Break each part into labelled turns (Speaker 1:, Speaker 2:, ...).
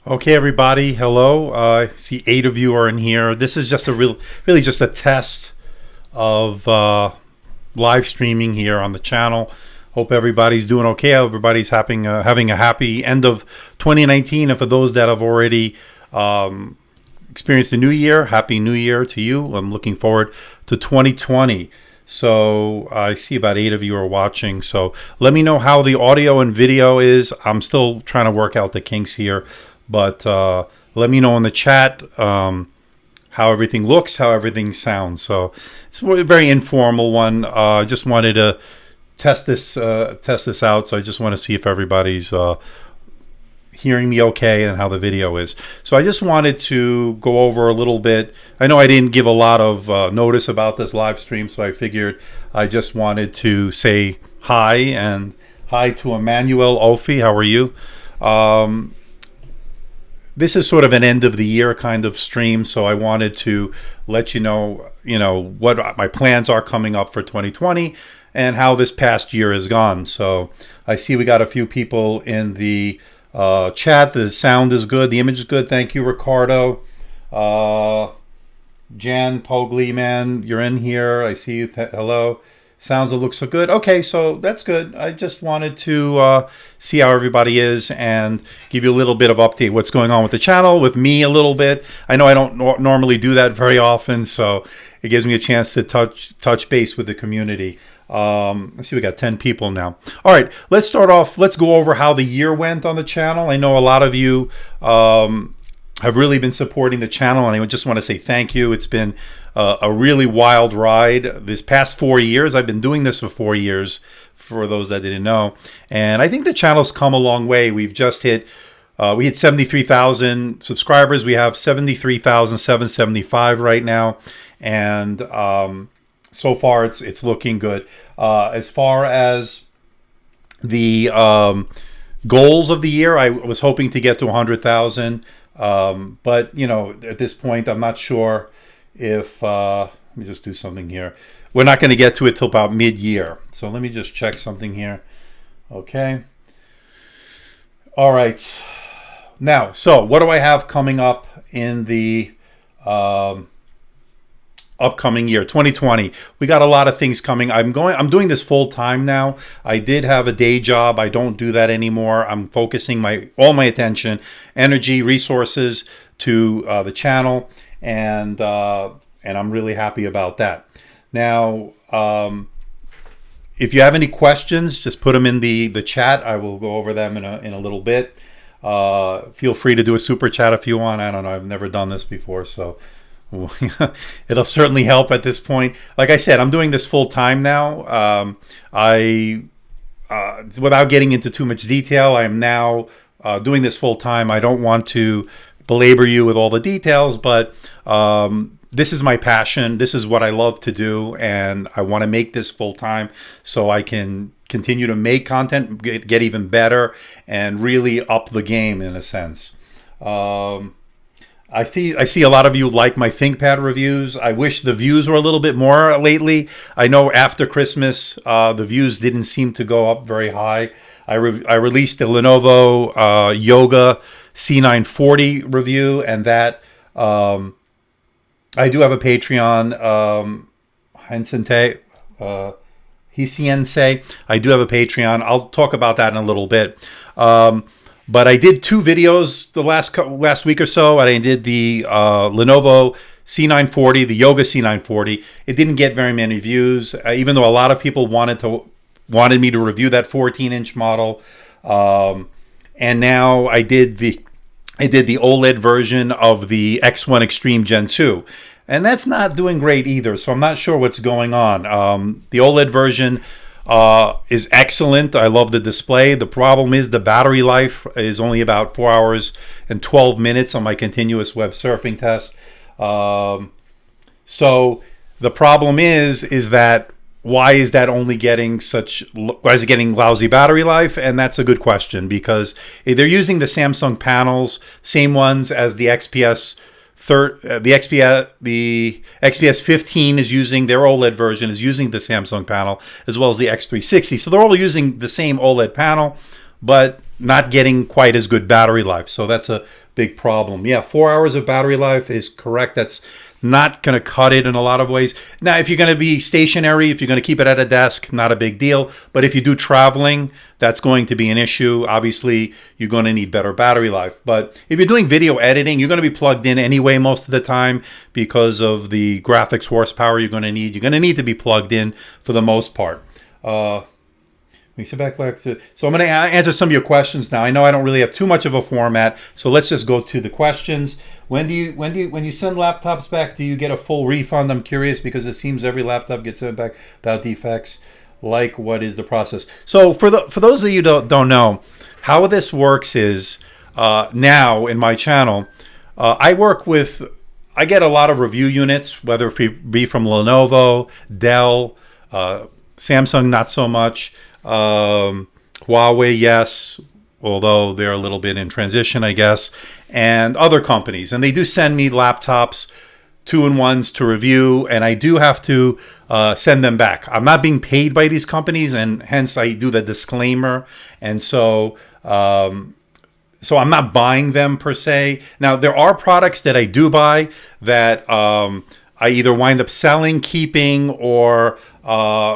Speaker 1: Okay, everybody. Hello. I see 8 of you are in here. This is just really just a test of live streaming here on the channel. Hope everybody's doing okay. Everybody's having a happy end of 2019. And for those that have already experienced the new year, happy new year to you. I'm looking forward to 2020. So I see about 8 of you are watching. So let me know how the audio and video is. I'm still trying to work out the kinks here. But let me know in the chat how everything looks, how everything sounds. So it's a very informal one. I just wanted to test this out. So I just want to see if everybody's hearing me okay and how the video is. So I just wanted to go over a little bit. I know I didn't give a lot of notice about this live stream, so I figured I just wanted to say hi, and hi to Emmanuel Ofi. How are you? This is sort of an end of the year kind of stream, so I wanted to let you know what my plans are coming up for 2020 and how this past year has gone. So I see we got a few people in the chat. The sound is good, the image is good. Thank you, Ricardo. Jan Pogli, man, you're in here. I see you. Hello. Sounds and looks so good. Okay, so that's good. I just wanted to see how everybody is and give you a little bit of update what's going on with the channel, with me a little bit. I know I don't normally do that very often, so it gives me a chance to touch base with the community. Let's see, we got 10 people now. All right, let's start off. Let's go over how the year went on the channel. I know a lot of you have really been supporting the channel, and I just want to say thank you. It's been a really wild ride this past 4 years. I've been doing this for 4 years, for those that didn't know, and I think the channel's come a long way. We've just hit 73,000 subscribers. We have 73,775 right now, and so far it's looking good. As far as the goals of the year, I was hoping to get to 100,000. But at this point, I'm not sure if let me just do something here. We're not going to get to it till about mid-year, so let me just check something here. Okay, all right. Now, so what do I have coming up in the upcoming year, 2020? We got a lot of things coming. I'm doing this full time now. I did have a day job. I don't do that anymore. I'm focusing all my attention, energy, resources to the channel, and I'm really happy about that. Now, if you have any questions, just put them in the chat. I will go over them in a little bit. Feel free to do a super chat if you want. I don't know. I've never done this before, so it'll certainly help at this point. Like I said, I'm doing this full time now. Without getting into too much detail, I am now doing this full time. I don't want to belabor you with all the details, but this is my passion. This is what I love to do, and I want to make this full time so I can continue to make content, get even better, and really up the game in a sense. I see a lot of you like my ThinkPad reviews. I wish the views were a little bit more lately. I know after Christmas, the views didn't seem to go up very high. I released a Lenovo Yoga C940 review, and that I do have a Patreon. Hisiense. I do have a Patreon. I'll talk about that in a little bit. But I did 2 videos the last week or so, and I did the Lenovo C940, the Yoga C940. It didn't get very many views, even though a lot of people wanted me to review that 14-inch model. And now I did the OLED version of the X1 Extreme Gen 2. And that's not doing great either, so I'm not sure what's going on. The OLED version is excellent. I love the display. The problem is the battery life is only about 4 hours and 12 minutes on my continuous web surfing test. So the problem is that why is that only getting why is it getting lousy battery life? And that's a good question, because they're using the Samsung panels, same ones as the XPS the XPS 15 is using their OLED version, is using the Samsung panel, as well as the X360. So they're all using the same OLED panel, but not getting quite as good battery life. So that's a big problem. Yeah, 4 hours of battery life is correct. That's not going to cut it in a lot of ways. Now, if you're going to be stationary, if you're going to keep it at a desk, not a big deal. But if you do traveling, that's going to be an issue. Obviously, you're going to need better battery life. But if you're doing video editing, you're going to be plugged in anyway most of the time because of the graphics horsepower you're going to need. You're going to need to be plugged in for the most part. We sit back to, so I'm going to answer some of your questions now. I know I don't really have too much of a format, so let's just go to the questions. When you send laptops back, do you get a full refund? I'm curious because it seems every laptop gets sent back without defects. Like, what is the process? So for those of you who don't know, how this works is now in my channel, I get a lot of review units, whether it be from Lenovo, Dell, Samsung, not so much. Huawei, yes, although they're a little bit in transition, I guess, and other companies. And they do send me laptops, 2-in-1s to review, and I do have to send them back. I'm not being paid by these companies, and hence I do the disclaimer. And so I'm not buying them per se. Now, there are products that I do buy that I either wind up selling, keeping, or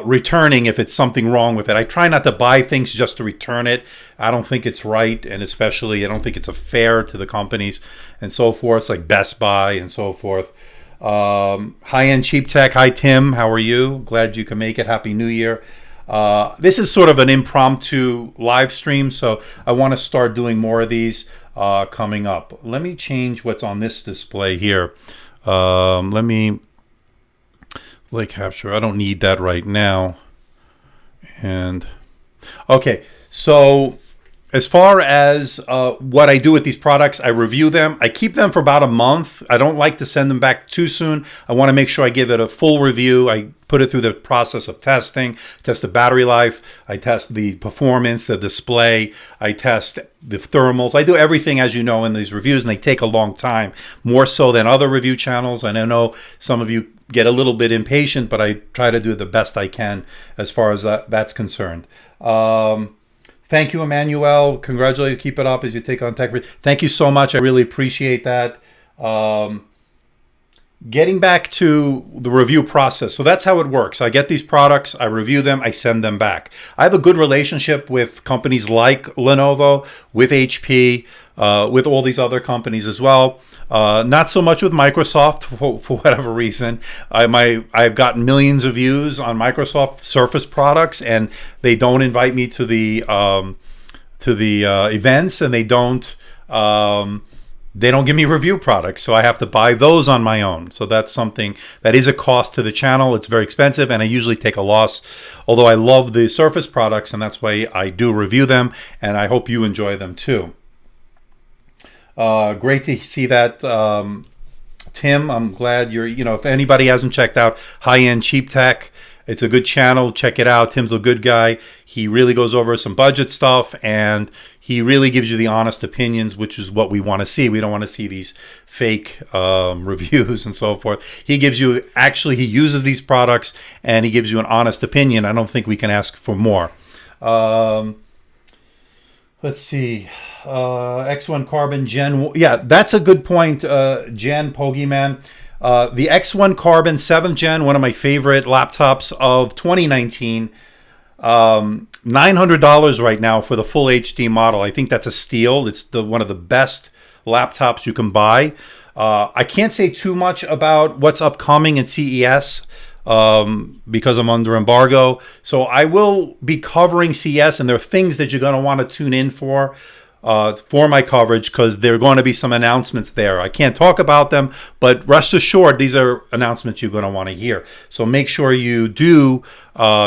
Speaker 1: returning if it's something wrong with it. I try not to buy things just to return it. I don't think it's right, and especially I don't think it's fair to the companies and so forth, like Best Buy and so forth. High-end cheap tech. Hi, Tim. How are you? Glad you can make it. Happy New Year. This is sort of an impromptu live stream, so I want to start doing more of these coming up. Let me change what's on this display here. Let me lay capture. I don't need that right now. And okay, so as far as what I do with these products, I review them. I keep them for about a month. I don't like to send them back too soon. I want to make sure I give it a full review. I put it through the process of testing, test the battery life, I test the performance, the display, I test the thermals. I do everything, as you know, in these reviews, and they take a long time, more so than other review channels. And I know some of you get a little bit impatient, but I try to do the best I can as far as that's concerned. Thank you, Emmanuel. Congratulate you. Keep it up as you take on tech. Thank you so much. I really appreciate that. Getting back to the review process. So that's how it works. I get these products, I review them, I send them back. I have a good relationship with companies like Lenovo, with HP, with all these other companies as well. Not so much with Microsoft for whatever reason. I've gotten millions of views on Microsoft Surface products, and they don't invite me to the events, and they don't give me review products, so I have to buy those on my own. So that's something that is a cost to the channel. It's very expensive, and I usually take a loss, although I love the Surface products, and that's why I do review them, and I hope you enjoy them too. Great to see that, Tim. I'm glad if anybody hasn't checked out High-End Cheap Tech, it's a good channel. Check it out. Tim's a good guy. He really goes over some budget stuff, and he really gives you the honest opinions, which is what we want to see. We don't want to see these fake reviews and so forth. He uses these products, and he gives you an honest opinion. I don't think we can ask for more. Let's see. X1 Carbon Gen. Yeah, that's a good point, Gen Pogeyman. The X1 Carbon 7th Gen, one of my favorite laptops of 2019. $900 right now for the full HD model. I think that's a steal. It's one of the best laptops you can buy. I can't say too much about what's upcoming in CES because I'm under embargo. So I will be covering CES, and there are things that you're going to want to tune in for my coverage, because there are going to be some announcements there. I can't talk about them, but rest assured, these are announcements you're going to want to hear. So make sure you do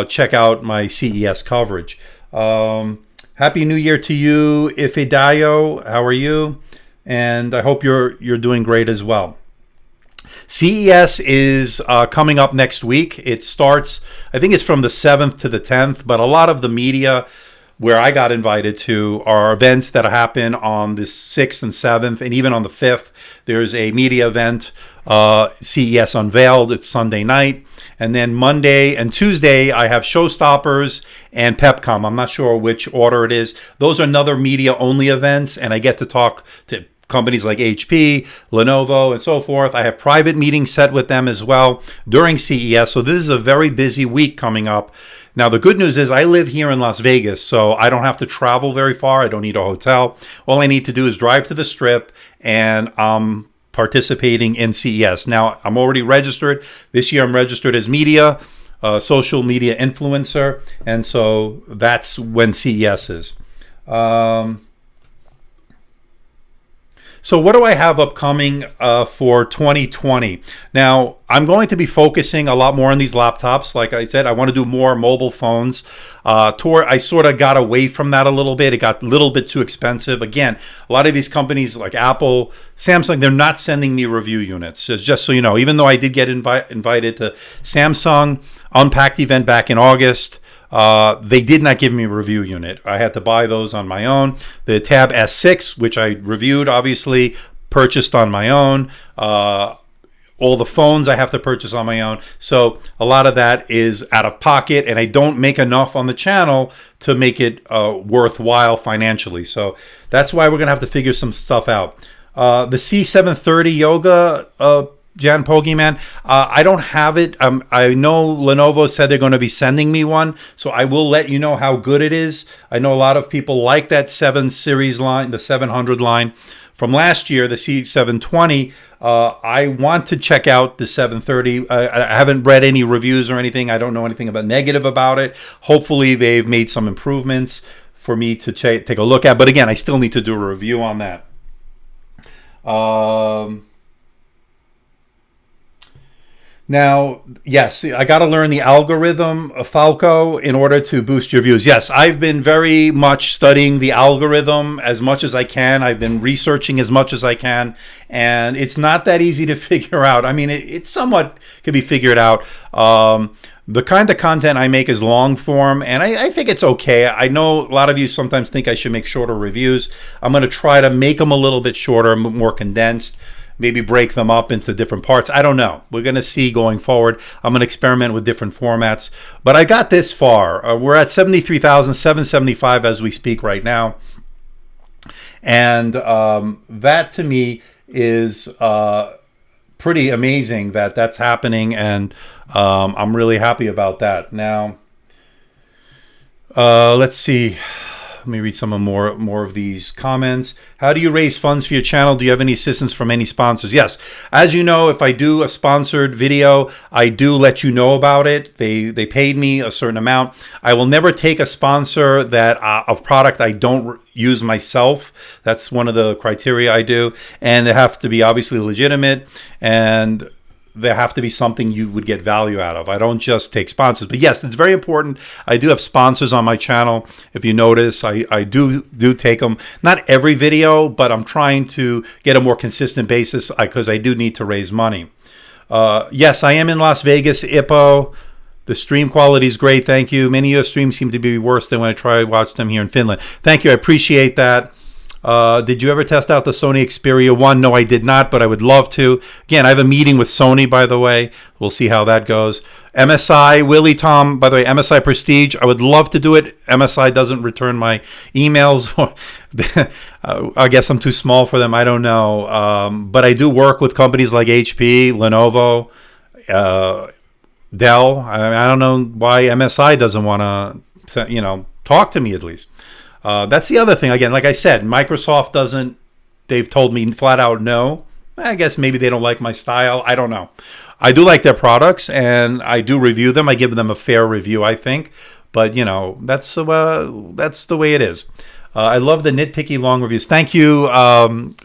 Speaker 1: check out my CES coverage. Happy New Year to you, Ifedayo. How are you? And I hope you're doing great as well. CES is coming up next week. It starts, I think it's from the 7th to the 10th, but a lot of the media where I got invited to are events that happen on the 6th and 7th, and even on the 5th. There's a media event, CES Unveiled. It's Sunday night. And then Monday and Tuesday, I have Showstoppers and PepCom. I'm not sure which order it is. Those are another media-only events, and I get to talk to companies like HP, Lenovo, and so forth. I have private meetings set with them as well during CES. So this is a very busy week coming up. Now, the good news is I live here in Las Vegas, so I don't have to travel very far. I don't need a hotel. All I need to do is drive to the Strip, and I'm participating in CES. Now, I'm already registered. This year, I'm registered as media, social media influencer, and so that's when CES is. So what do I have upcoming for 2020? Now, I'm going to be focusing a lot more on these laptops. Like I said, I want to do more mobile phones. I sort of got away from that a little bit. It got a little bit too expensive. Again, a lot of these companies like Apple, Samsung, they're not sending me review units. Just so you know, even though I did get invited to Samsung Unpacked event back in August, they did not give me a review unit. I had to buy those on my own. The Tab S6, which I reviewed, obviously, purchased on my own. All the phones I have to purchase on my own. So a lot of that is out of pocket, and I don't make enough on the channel to make it worthwhile financially. So that's why we're going to have to figure some stuff out. The C730 Yoga Jan Pogeyman, I don't have it. I know Lenovo said they're going to be sending me one, so I will let you know how good it is. I know a lot of people like that 7 series line, the 700 line from last year, the C720. I want to check out the 730. I haven't read any reviews or anything. I don't know anything about negative about it. Hopefully they've made some improvements for me to take a look at. But again, I still need to do a review on that. Now, yes, I got to learn the algorithm of Falco in order to boost your views. Yes, I've been very much studying the algorithm as much as I can. I've been researching as much as I can, and it's not that easy to figure out. I mean, it somewhat can be figured out. The kind of content I make is long form, and I think it's okay. I know a lot of you sometimes think I should make shorter reviews. I'm going to try to make them a little bit shorter, more condensed. Maybe break them up into different parts. I don't know. We're going to see going forward. I'm going to experiment with different formats. But I got this far. We're at 73,775 as we speak right now. And that to me is pretty amazing that that's happening. And I'm really happy about that. Now, let's see. Let me read some more of these comments. How do you raise funds for your channel? Do you have any assistance from any sponsors? Yes. As you know, if I do a sponsored video, I do let you know about it. They paid me a certain amount. I will never take a sponsor that a product I don't use myself. That's one of the criteria I do. And they have to be obviously legitimate, and there have to be something you would get value out of. I don't just take sponsors. But yes, it's very important. I do have sponsors on my channel. If you notice, I do take them. Not every video, but I'm trying to get a more consistent basis because I do need to raise money. Yes, I am in Las Vegas, IPO. The stream quality is great. Thank you. Many of your streams seem to be worse than when I try to watch them here in Finland. Thank you. I appreciate that. Did you ever test out the Sony Xperia 1? No, I did not, but I would love to. Again, I have a meeting with Sony, by the way. We'll see how that goes. MSI, Willie Tom, by the way, MSI Prestige. I would love to do it. MSI doesn't return my emails. I guess I'm too small for them. I don't know. But I do work with companies like HP, Lenovo, Dell. I don't know why MSI doesn't want to, talk to me at least. That's the other thing. Again, like I said, Microsoft doesn't, they've told me flat out no. I guess maybe they don't like my style. I don't know. I do like their products, and I do review them. I give them a fair review, I think. But, that's the way it is. I love the nitpicky long reviews. Thank you,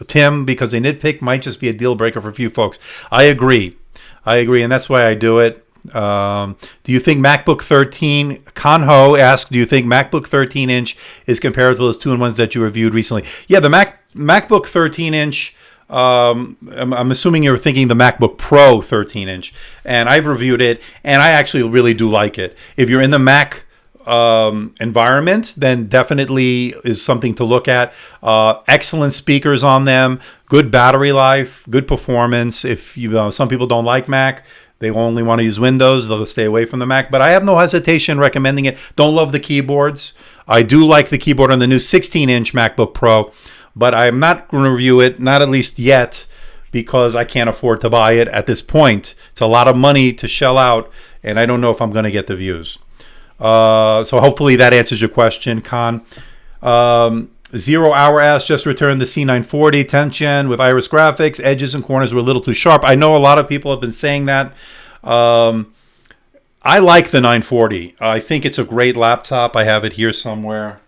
Speaker 1: Tim, because a nitpick might just be a deal breaker for a few folks. I agree, and that's why I do it. Do you think MacBook 13, Kanho asked, do you think MacBook 13-inch is comparable to those 2-in-1s that you reviewed recently? Yeah, the MacBook 13-inch, I'm assuming you're thinking the MacBook Pro 13-inch, and I've reviewed it, and I actually really do like it. If you're in the Mac environment, then definitely is something to look at. Excellent speakers on them, good battery life, good performance. If some people don't like Mac, they only want to use Windows, they'll stay away from the Mac. But I have no hesitation recommending it. Don't love the keyboards. I do like the keyboard on the new 16-inch MacBook Pro, but I'm not going to review it, not at least yet, because I can't afford to buy it at this point. It's a lot of money to shell out, and I don't know if I'm going to get the views. So hopefully that answers your question, Khan. 0 Hour Ass just returned the C940 10th gen with Iris graphics. Edges and corners were a little too sharp. I know a lot of people have been saying that. I like the 940. I think it's a great laptop. I have it here somewhere.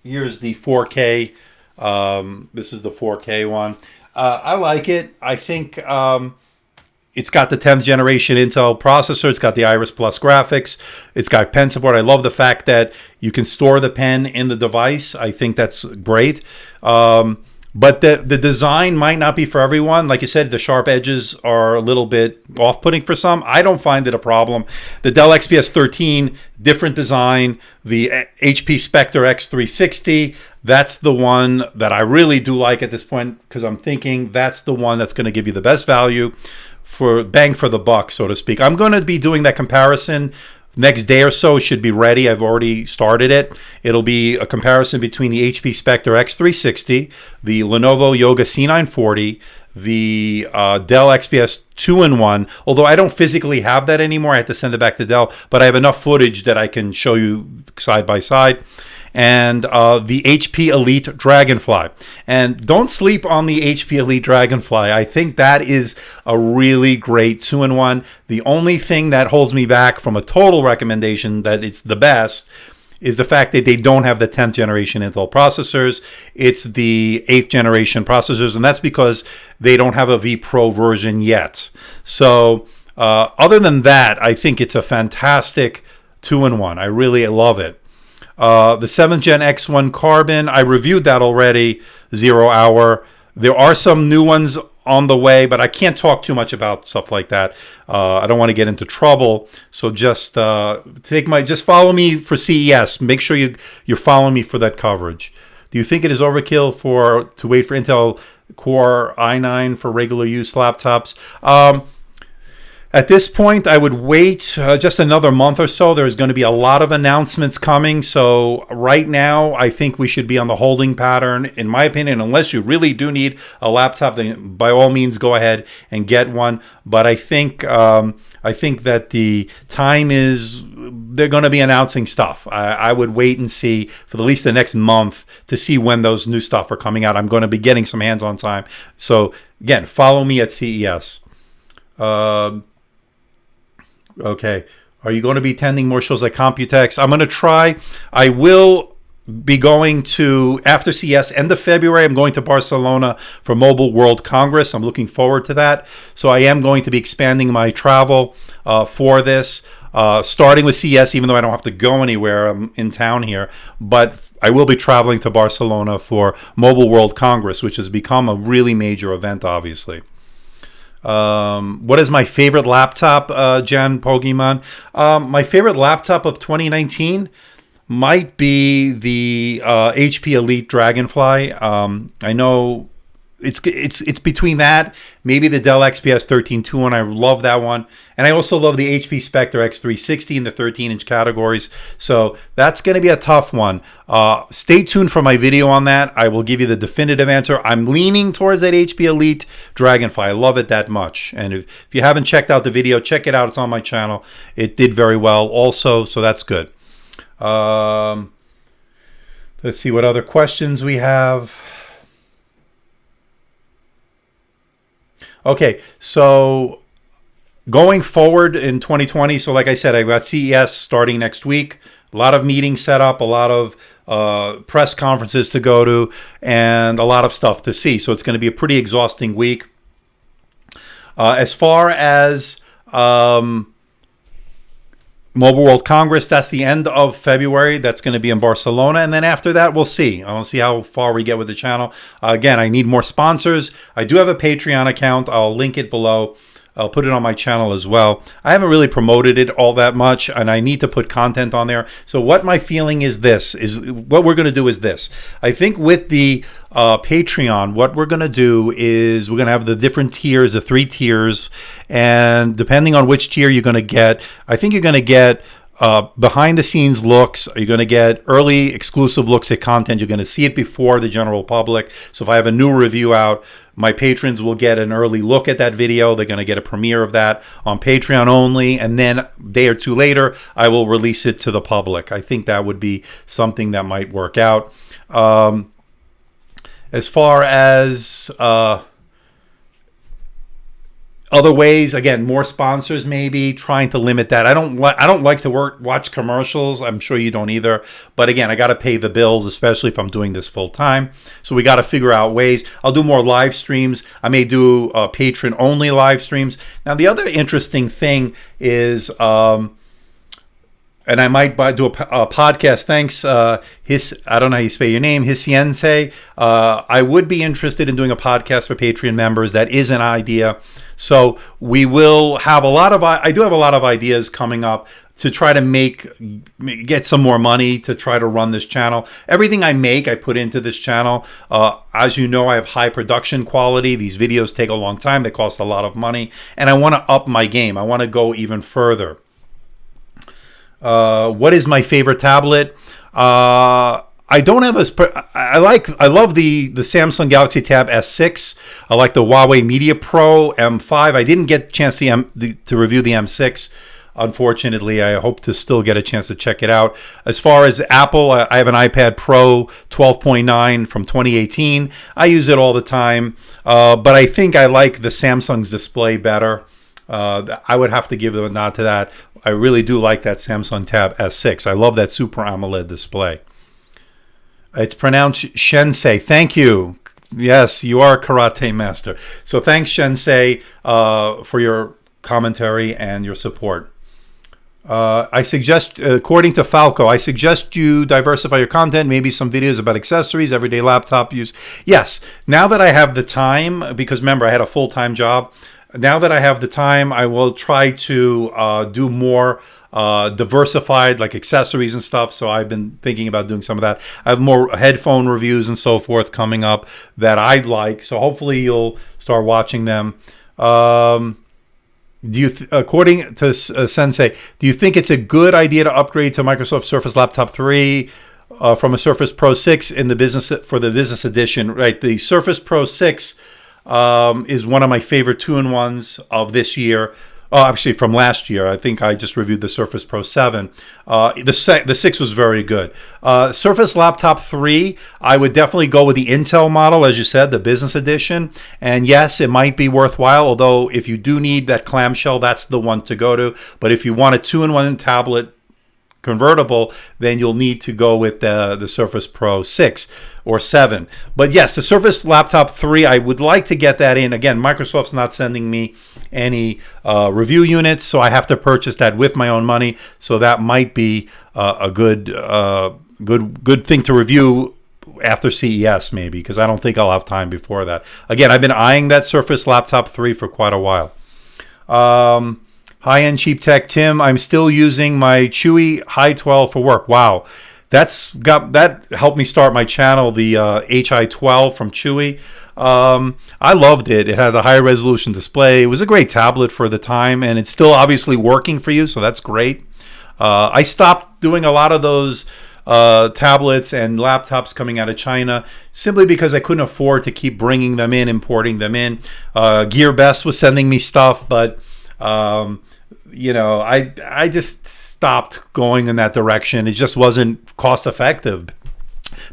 Speaker 1: Here's the 4K. This is the 4K one. I like it. I think it's got the 10th generation Intel processor. It's got the Iris Plus graphics. It's got pen support. I love the fact that you can store the pen in the device. I think that's great. But the design might not be for everyone. Like you said, the sharp edges are a little bit off-putting for some. I don't find it a problem. The Dell XPS 13, different design. The HP Spectre X360, that's the one that I really do like at this point, because I'm thinking that's the one that's going to give you the best value for bang for the buck, so to speak. I'm going to be doing that comparison next day or so. It should be ready. I've already started it. It'll be a comparison between the HP Spectre X360, the Lenovo Yoga C940, the Dell XPS 2-in-1. Although I don't physically have that anymore, I had to send it back to Dell, but I have enough footage that I can show you side by side. And the HP Elite Dragonfly. And don't sleep on the HP Elite Dragonfly. I think that is a really great 2-in-1. The only thing that holds me back from a total recommendation that it's the best is the fact that they don't have the 10th generation Intel processors. It's the 8th generation processors, and that's because they don't have a V Pro version yet. So other than that, I think it's a fantastic 2-in-1. I really love it. The 7th Gen X1 Carbon, I reviewed that already, 0 Hour. There are some new ones on the way, but I can't talk too much about stuff like that. I don't want to get into trouble. So just just follow me for CES. Make sure you're following me for that coverage. Do you think it is overkill to wait for Intel Core i9 for regular use laptops? At this point, I would wait just another month or so. There's going to be a lot of announcements coming. So right now, I think we should be on the holding pattern, in my opinion. Unless you really do need a laptop, then by all means, go ahead and get one. But I think that the time is they're going to be announcing stuff. I would wait and see for at least the next month to see when those new stuff are coming out. I'm going to be getting some hands-on time. So again, follow me at CES. Okay. Are you going to be attending more shows like Computex? I'm going to try. I will be going to, after CES, end of February, I'm going to Barcelona for Mobile World Congress. I'm looking forward to that. So I am going to be expanding my travel for this, starting with CES, even though I don't have to go anywhere. I'm in town here. But I will be traveling to Barcelona for Mobile World Congress, which has become a really major event, obviously. What is my favorite laptop, Jan Pokemon? My favorite laptop of 2019 might be the HP Elite Dragonfly. I know it's between that, maybe the Dell XPS 13 2-in. I love that one. And I also love the HP Spectre X360 in the 13-inch categories. So that's going to be a tough one. Stay tuned for my video on that. I will give you the definitive answer. I'm leaning towards that HP Elite Dragonfly. I love it that much. And if you haven't checked out the video, check it out. It's on my channel. It did very well also, so that's good. Let's see what other questions we have. Okay, so going forward in 2020, so like I said, I've got CES starting next week. A lot of meetings set up, a lot of press conferences to go to, and a lot of stuff to see. So it's going to be a pretty exhausting week. As far as Mobile World Congress, that's the end of February. That's going to be in Barcelona. And then after that, we'll see. I'll see how far we get with the channel. Again, I need more sponsors. I do have a Patreon account. I'll link it below. I'll put it on my channel as well. I haven't really promoted it all that much, and I need to put content on there. So what my feeling is what we're going to do is this. I think with the Patreon, what we're going to do is we're going to have the different tiers, the 3 tiers, and depending on which tier you're going to get, I think you're going to get behind the scenes looks. You're going to get early exclusive looks at content. You're going to see it before the general public. So if I have a new review out, my patrons will get an early look at that video. They're going to get a premiere of that on Patreon only. And then a day or two later, I will release it to the public. I think that would be something that might work out. As far as other ways, again, more sponsors, maybe trying to limit that. I don't like to watch commercials. I'm sure you don't either. But again, I got to pay the bills, especially if I'm doing this full time. So we got to figure out ways. I'll do more live streams. I may do patron only live streams. Now, the other interesting thing is, and I might do a podcast. Thanks, I don't know how you spell your name, Hisiense. I would be interested in doing a podcast for Patreon members. That is an idea. So we will have I do have a lot of ideas coming up to try to get some more money to try to run this channel. Everything I make, I put into this channel. As you know, I have high production quality. These videos take a long time. They cost a lot of money. And I want to up my game. I want to go even further. What is my favorite tablet? I don't have I love the Samsung Galaxy Tab S6. I like the Huawei Media Pro M5. I didn't get a chance to review the M6. Unfortunately, I hope to still get a chance to check it out. As far as Apple, I have an iPad Pro 12.9 from 2018. I use it all the time, but I think I like the Samsung's display better. I would have to give a nod to that. I really do like that Samsung Tab S6. I love that Super AMOLED display. It's pronounced Shensei. Thank you. Yes, you are a karate master. So thanks, Shensei, for your commentary and your support. I suggest, according to Falco, I suggest you diversify your content, maybe some videos about accessories, everyday laptop use. Yes, now that I have the time, because remember, I had a full-time job. Now that I have the time, I will try to do more diversified, like accessories and stuff. So I've been thinking about doing some of that. I have more headphone reviews and so forth coming up that I like. So hopefully you'll start watching them. According to Sensei, do you think it's a good idea to upgrade to Microsoft Surface Laptop 3 from a Surface Pro 6 in the business edition? Right, the Surface Pro 6 is one of my favorite 2-in-1s of this year. Actually, from last year. I think I just reviewed the Surface Pro 7. The 6 was very good. Surface Laptop 3, I would definitely go with the Intel model, as you said, the business edition. And yes, it might be worthwhile, although if you do need that clamshell, that's the one to go to. But if you want a 2-in-1 tablet convertible, then you'll need to go with the Surface Pro 6 or 7. But yes, the Surface Laptop 3, I would like to get that in. Again, Microsoft's not sending me any review units, so I have to purchase that with my own money. So that might be a good thing to review after CES, maybe, because I don't think I'll have time before that. Again, I've been eyeing that Surface Laptop 3 for quite a while. High-end cheap tech, Tim. I'm still using my Chewy Hi 12 for work. Wow, that helped me start my channel. The HI12 from Chewy. I loved it. It had a high resolution display. It was a great tablet for the time, and it's still obviously working for you, so that's great. I stopped doing a lot of those tablets and laptops coming out of China simply because I couldn't afford to keep bringing them in, importing them in. GearBest was sending me stuff, but I just stopped going in that direction. It just wasn't cost effective.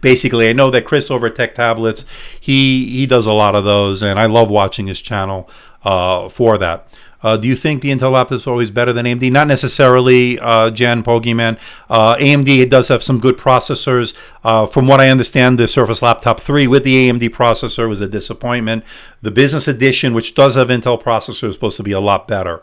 Speaker 1: Basically, I know that Chris over at Tech Tablets, he does a lot of those, and I love watching his channel for that. Do you think the Intel laptop is always better than AMD? Not necessarily, Jan Pogeyman. AMD does have some good processors. From what I understand, the Surface Laptop 3 with the AMD processor was a disappointment. The Business Edition, which does have Intel processor, is supposed to be a lot better.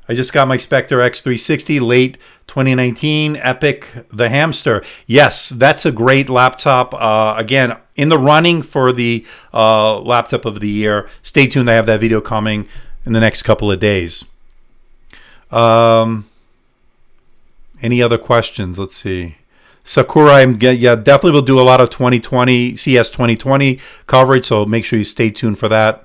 Speaker 1: I just got my Spectre X360 late 2019. Epic the Hamster. Yes, that's a great laptop. Again, in the running for the laptop of the year. Stay tuned. I have that video coming. in the next couple of days. Any other questions? Let's see. Sakura, definitely will do a lot of 2020 CS 2020 coverage, so make sure you stay tuned for that.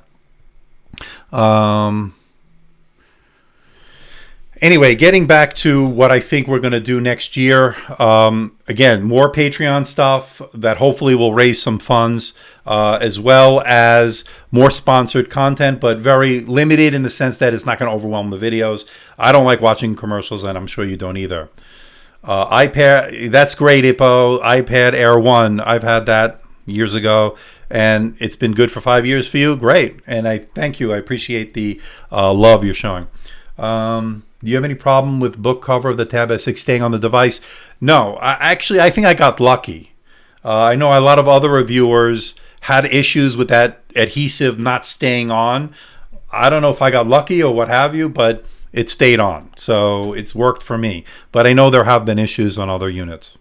Speaker 1: Anyway, getting back to what I think we're going to do next year. Again, more Patreon stuff that hopefully will raise some funds, as well as more sponsored content, but very limited in the sense that it's not going to overwhelm the videos. I don't like watching commercials, and I'm sure you don't either. iPad, that's great, Ippo. iPad Air 1, I've had that years ago, and it's been good for 5 years for you. Great, and I thank you. I appreciate the love you're showing. Do you have any problem with book cover of the Tab S6 staying on the device? No, I think I got lucky. I know a lot of other reviewers had issues with that adhesive not staying on. I don't know if I got lucky or what have you, but it stayed on. So it's worked for me. But I know there have been issues on other units.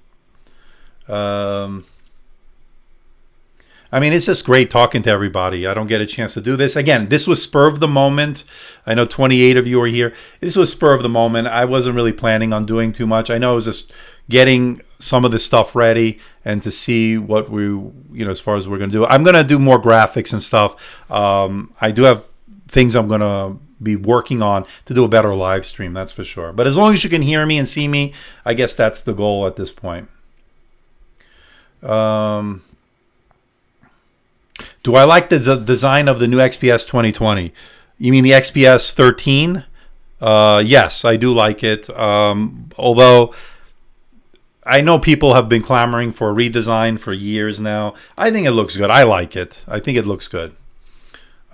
Speaker 1: I mean, it's just great talking to everybody. I don't get a chance to do this. Again, this was spur of the moment. I know 28 of you are here. This was spur of the moment. I wasn't really planning on doing too much. I know it was just getting some of this stuff ready and to see what as far as we're going to do. I'm going to do more graphics and stuff. I do have things I'm going to be working on to do a better live stream, that's for sure. But as long as you can hear me and see me, I guess that's the goal at this point. Do I like the design of the new XPS 2020? You mean the XPS 13? Yes, I do like it. Although I know people have been clamoring for a redesign for years now. I think it looks good. I like it. I think it looks good.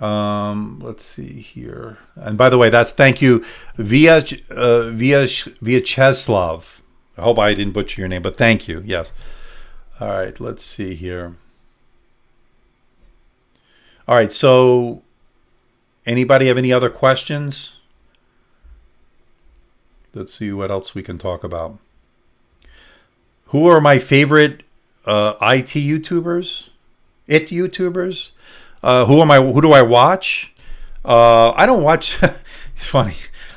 Speaker 1: Let's see here. And by the way, thank you, Vyacheslav. I hope I didn't butcher your name, but thank you. Yes. All right, let's see here. All right, so anybody have any other questions? Let's see what else we can talk about. Who are my favorite IT YouTubers? YouTubers? Who do I watch? I don't watch. It's funny.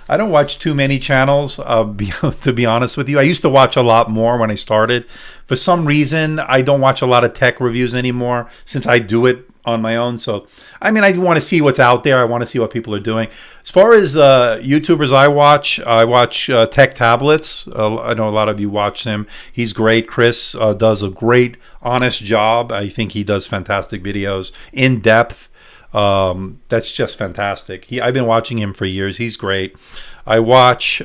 Speaker 1: I don't watch too many channels, to be honest with you. I used to watch a lot more when I started. For some reason, I don't watch a lot of tech reviews anymore since I do it on my own. So, I mean, I want to see what's out there. I want to see what people are doing. As far as YouTubers I watch Tech Tablets. I know a lot of you watch him. He's great. Chris does a great, honest job. I think he does fantastic videos, in depth. That's just fantastic. I've been watching him for years. He's great. I watch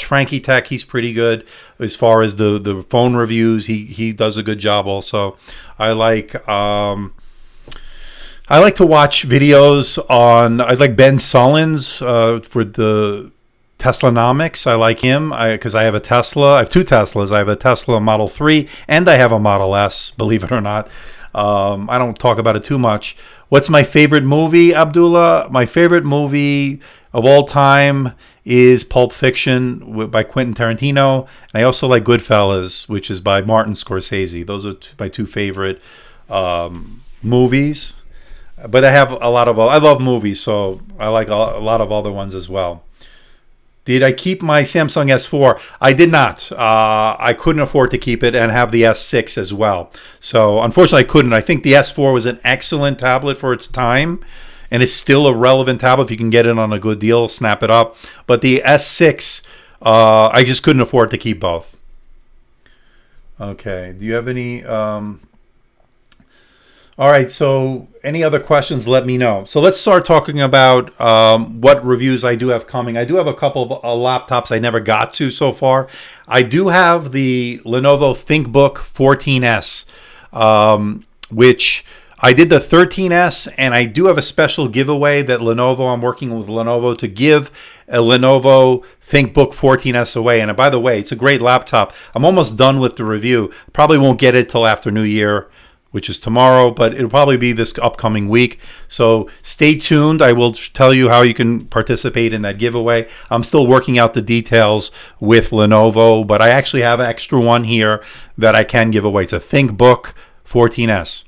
Speaker 1: Frankie Tech. He's pretty good as far as the phone reviews. He does a good job also. I like to watch videos on. I like Ben Sullins for the Teslanomics. I like him because I have a Tesla. I have two Teslas. I have a Tesla Model 3 and I have a Model S, believe it or not. I don't talk about it too much. What's my favorite movie, Abdullah? My favorite movie of all time is Pulp Fiction by Quentin Tarantino. And I also like Goodfellas, which is by Martin Scorsese. Those are my two favorite movies. But I have a lot of. I love movies, so I like a lot of other ones as well. Did I keep my Samsung S4? I did not. I couldn't afford to keep it and have the S6 as well. So unfortunately, I couldn't. I think the S4 was an excellent tablet for its time, and it's still a relevant tablet. If you can get it on a good deal, snap it up. But the S6, I just couldn't afford to keep both. Okay. Do you have any... All right, so any other questions, let me know. So let's start talking about what reviews I do have coming. I do have a couple of laptops I never got to so far. I do have the Lenovo ThinkBook 14S, which I did the 13S, and I do have a special giveaway that I'm working with Lenovo to give a Lenovo ThinkBook 14S away. And by the way, it's a great laptop. I'm almost done with the review. Probably won't get it till after New Year, which is tomorrow, but it'll probably be this upcoming week. So stay tuned. I will tell you how you can participate in that giveaway. I'm still working out the details with Lenovo, but I actually have an extra one here that I can give away. It's a ThinkBook 14S.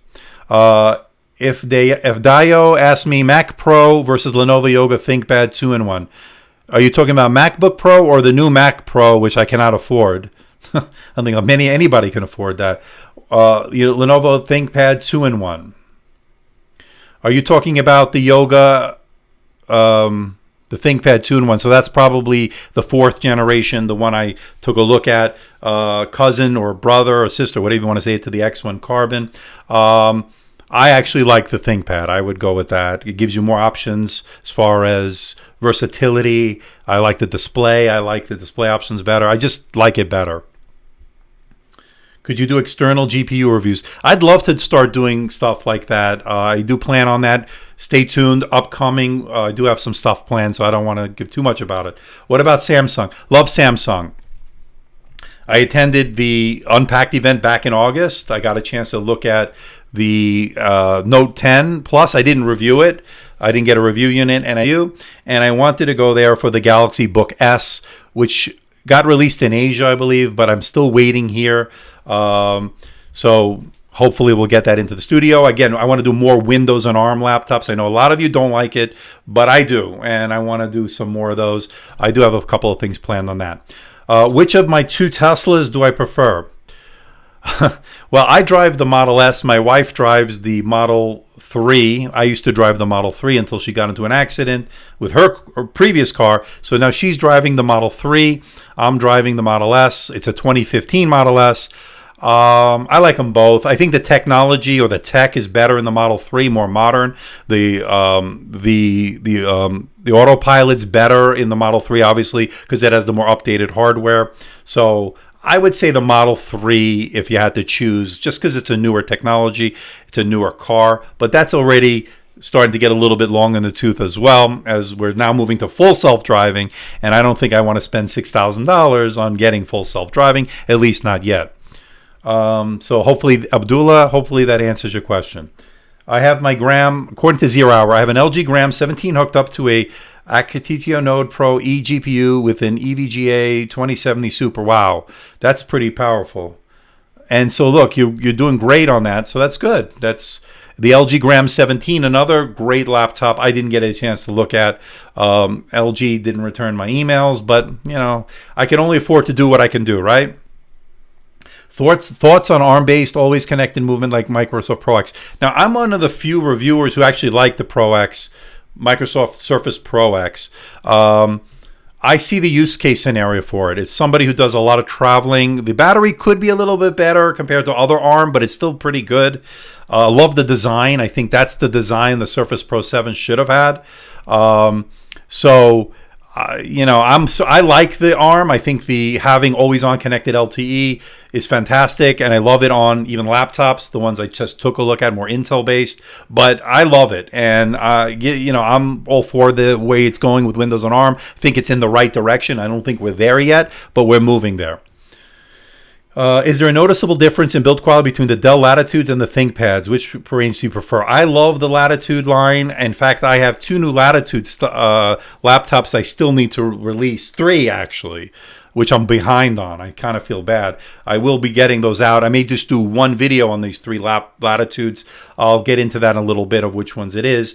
Speaker 1: if Dio asks me Mac Pro versus Lenovo Yoga ThinkPad 2-in-1, are you talking about MacBook Pro or the new Mac Pro, which I cannot afford? I don't think anybody can afford that. Lenovo ThinkPad 2-in-1. Are you talking about the Yoga, the ThinkPad 2-in-1? So that's probably the 4th generation, the one I took a look at, cousin or brother or sister, whatever you want to say it, to the X1 Carbon. I actually like the ThinkPad. I would go with that. It gives you more options as far as versatility. I like the display. I like the display options better. I just like it better. Could you do external GPU reviews? I'd love to start doing stuff like that. I do plan on that. Stay tuned. Upcoming. I do have some stuff planned, so I don't want to give too much about it. What about Samsung? Love Samsung. I attended the Unpacked event back in August. I got a chance to look at the Note 10 Plus. I didn't review it. I didn't get a review unit, and I wanted to go there for the Galaxy Book S, which got released in Asia, I believe, but I'm still waiting here. So hopefully we'll get that into the studio. Again, I want to do more Windows on ARM laptops. I know a lot of you don't like it, but I do, and I want to do some more of those. I do have a couple of things planned on that. Which of my 2 Teslas do I prefer? Well, I drive the Model S. My wife drives the Model 3. I used to drive the Model 3 until she got into an accident with her previous car. So now she's driving the Model 3. I'm driving the Model S. It's a 2015 Model S. I like them both. I think the technology or the tech is better in the Model 3, more modern. The autopilot's better in the Model 3, obviously, because it has the more updated hardware. So I would say the Model 3 if you had to choose, just because it's a newer technology, it's a newer car, but that's already starting to get a little bit long in the tooth as well, as we're now moving to full self-driving, and I don't think I want to spend $6,000 on getting full self-driving, at least not yet. So hopefully, Abdullah, hopefully that answers your question. I have my Gram, according to Zero Hour, I have an LG Gram 17 hooked up to a Akatitio Node Pro eGPU with an EVGA 2070 Super. Wow, that's pretty powerful. And so look, you're doing great on that, so that's good. That's the LG Gram 17, another great laptop I didn't get a chance to look at. LG didn't return my emails, but you know, I can only afford to do what I can do, right? Thoughts on ARM-based, always connected movement like Microsoft Pro X. Now, I'm one of the few reviewers who actually like the Pro X, Microsoft Surface Pro X. I see the use case scenario for it. It's somebody who does a lot of traveling. The battery could be a little bit better compared to other ARM, but it's still pretty good. Love the design. I think that's the design the Surface Pro 7 should have had. I like the ARM. I think the having always on connected LTE is fantastic, and I love it on even laptops, the ones I just took a look at, more Intel based. But I love it, and I'm all for the way it's going with Windows on ARM. I think it's in the right direction. I don't think we're there yet, but we're moving there. Is there a noticeable difference in build quality between the Dell Latitudes and the ThinkPads? Which range do you prefer? I love the Latitude line. In fact, I have 2 new Latitude laptops I still need to release. 3, actually, which I'm behind on. I kind of feel bad. I will be getting those out. I may just do one video on these 3 Latitudes. I'll get into that in a little bit of which ones it is.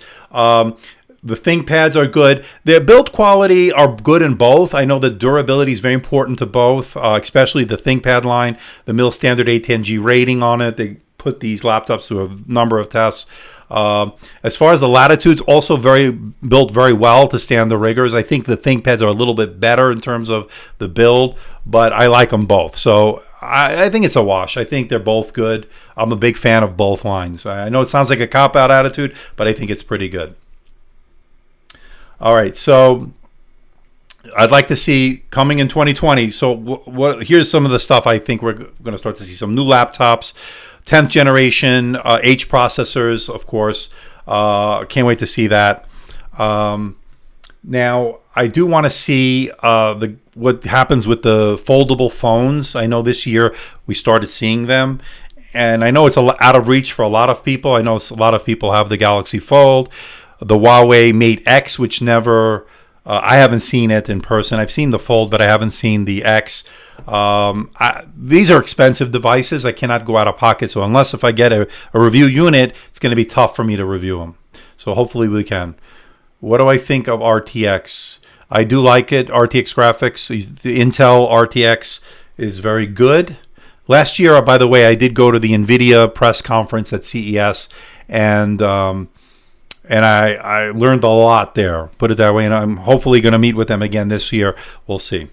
Speaker 1: The ThinkPads are good. Their build quality are good in both. I know the durability is very important to both, especially the ThinkPad line. The MIL standard A10G rating on it. They put these laptops through a number of tests. As far as the Latitudes, also built very well to stand the rigors. I think the ThinkPads are a little bit better in terms of the build, but I like them both. So I think it's a wash. I think they're both good. I'm a big fan of both lines. I know it sounds like a cop-out attitude, but I think it's pretty good. All right, so I'd like to see coming in 2020. So here's some of the stuff I think we're going to start to see. Some new laptops, 10th generation H processors, of course. Can't wait to see that. Now, I do want to see what happens with the foldable phones. I know this year we started seeing them. And I know it's out of reach for a lot of people. I know a lot of people have the Galaxy Fold. The Huawei Mate X, which never I haven't seen it in person. I've seen the Fold, but I haven't seen the X. These are expensive devices. I cannot go out of pocket. So unless if I get a review unit, it's going to be tough for me to review them. So hopefully we can. What do I think of RTX? I do like it. RTX graphics. The Intel RTX is very good. Last year, by the way, I did go to the NVIDIA press conference at CES, and I learned a lot there, put it that way, and I'm hopefully going to meet with them again this year. We'll see.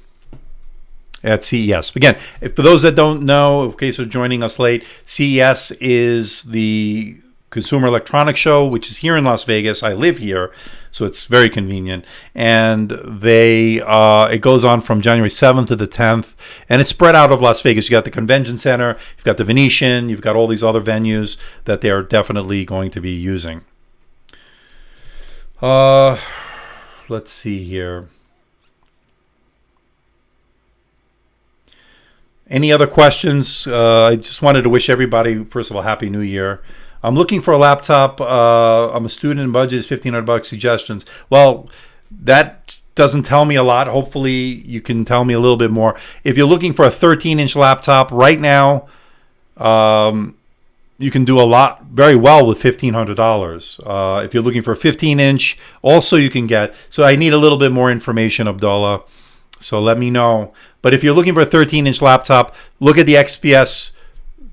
Speaker 1: At CES. Again, for those that don't know, in case of joining us late, CES is the Consumer Electronics Show, which is here in Las Vegas. I live here, so it's very convenient. And it goes on from January 7th to the 10th, and it's spread out of Las Vegas. You got the Convention Center, you've got the Venetian, you've got all these other venues that they are definitely going to be using. Let's see here. Any other questions? I just wanted to wish everybody, first of all, Happy New Year. I'm looking for a laptop. I'm a student and budget is $1,500. Suggestions. Well, that doesn't tell me a lot. Hopefully, you can tell me a little bit more. If you're looking for a 13-inch laptop right now, you can do a lot very well with $1,500. If you're looking for a 15-inch, also you can get. So I need a little bit more information, Abdullah. So let me know. But if you're looking for a 13-inch laptop, look at the XPS,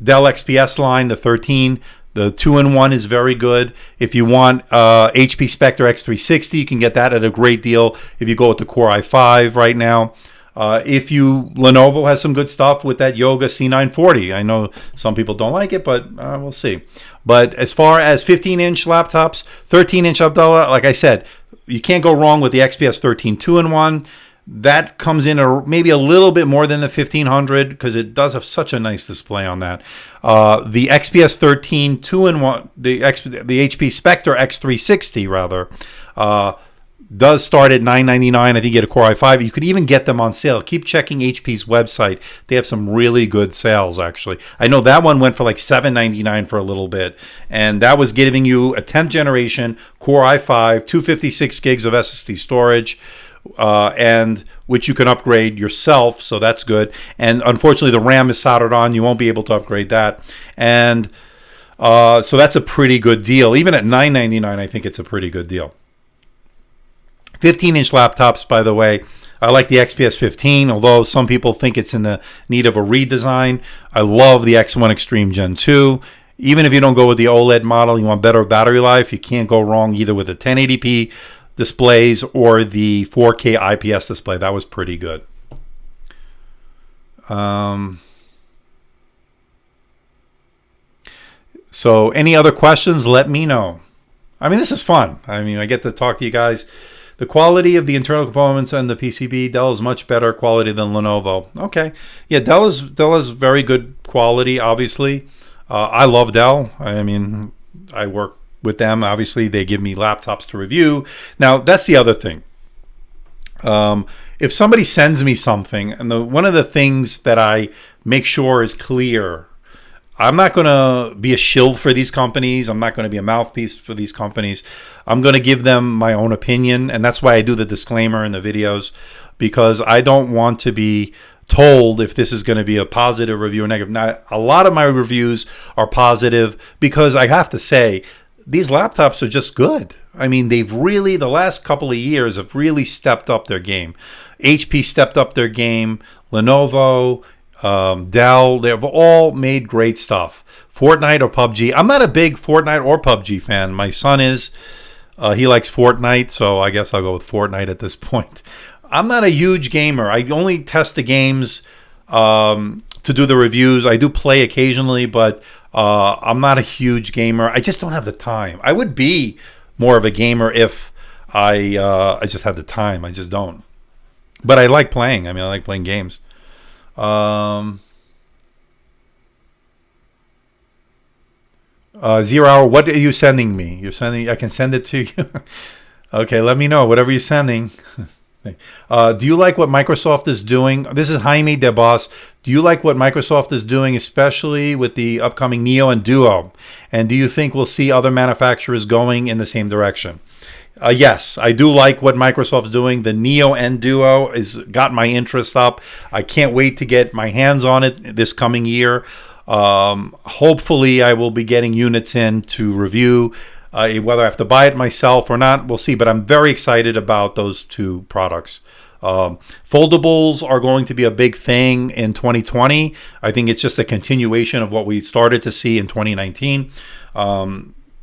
Speaker 1: Dell XPS line, the 13. The 2-in-1 is very good. If you want HP Spectre X360, you can get that at a great deal if you go with the Core i5 right now. Lenovo has some good stuff with that Yoga C940. I know some people don't like it, but we'll see. But as far as 15-inch laptops, 13-inch Abdullah, like I said, you can't go wrong with the XPS 13 2-in-1. That comes in maybe a little bit more than the 1500 because it does have such a nice display on that. The XPS 13 2-in-1, the HP Spectre X360 rather, does start at $999. I think you get a Core i5. You could even get them on sale. Keep checking HP's website. They have some really good sales, actually. I know that one went for like $799 for a little bit, and that was giving you a 10th generation Core i5, 256 gigs of SSD storage, and which you can upgrade yourself, so that's good. And unfortunately, the RAM is soldered on. You won't be able to upgrade that. And so that's a pretty good deal. Even at $999, I think it's a pretty good deal. 15-inch laptops, by the way, I like the XPS 15, although some people think it's in the need of a redesign. I love the X1 Extreme Gen 2. Even if you don't go with the OLED model, you want better battery life, you can't go wrong either with the 1080p displays or the 4K IPS display. That was pretty good. So any other questions, let me know. I mean, this is fun. I mean, I get to talk to you guys. The quality of the internal components and the PCB, Dell is much better quality than Lenovo. Okay. Yeah, Dell is very good quality, obviously. I love Dell. I mean, I work with them. Obviously, they give me laptops to review. Now, that's the other thing. If somebody sends me something, and one of the things that I make sure is clear, I'm not going to be a shill for these companies. I'm not going to be a mouthpiece for these companies. I'm going to give them my own opinion, and that's why I do the disclaimer in the videos, because I don't want to be told if this is going to be a positive review or negative. Now, a lot of my reviews are positive because I have to say, these laptops are just good. I mean, they've really, the last couple of years have really stepped up their game. HP stepped up their game. Lenovo, Dell, they've all made great stuff. Fortnite or PUBG. I'm not a big Fortnite or PUBG fan. My son is. He likes Fortnite, so I guess I'll go with Fortnite at this point. I'm not a huge gamer. I only test the games to do the reviews. I do play occasionally, but I'm not a huge gamer. I just don't have the time. I would be more of a gamer if I just had the time. I just don't. But I like playing. I mean, I like playing games. 0 hour, what are you sending me? You're sending, I can send it to you. Okay, let me know, whatever you're sending. Do you like what Microsoft is doing? This is Jaime De Boss. Do you like what Microsoft is doing, especially with the upcoming Neo and Duo? And do you think we'll see other manufacturers going in the same direction? Yes, I do like what Microsoft's doing. The Neo and Duo has got my interest up. I can't wait to get my hands on it this coming year. Hopefully, I will be getting units in to review. Whether I have to buy it myself or not, we'll see. But I'm very excited about those two products. Foldables are going to be a big thing in 2020. I think it's just a continuation of what we started to see in 2019.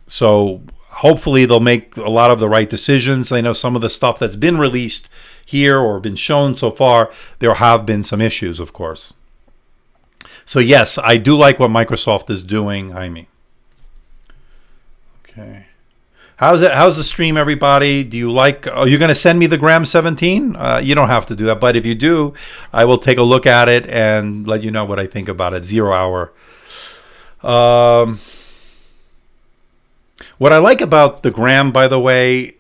Speaker 1: So hopefully they'll make a lot of the right decisions. I know some of the stuff that's been released here or been shown so far, there have been some issues, of course. So yes, I do like what Microsoft is doing, Jaime. Okay. How's the stream, everybody? Do you like, are you going to send me the Gram 17? You don't have to do that, but if you do, I will take a look at it and let you know what I think about it. 0 hour. What I like about the Gram, by the way,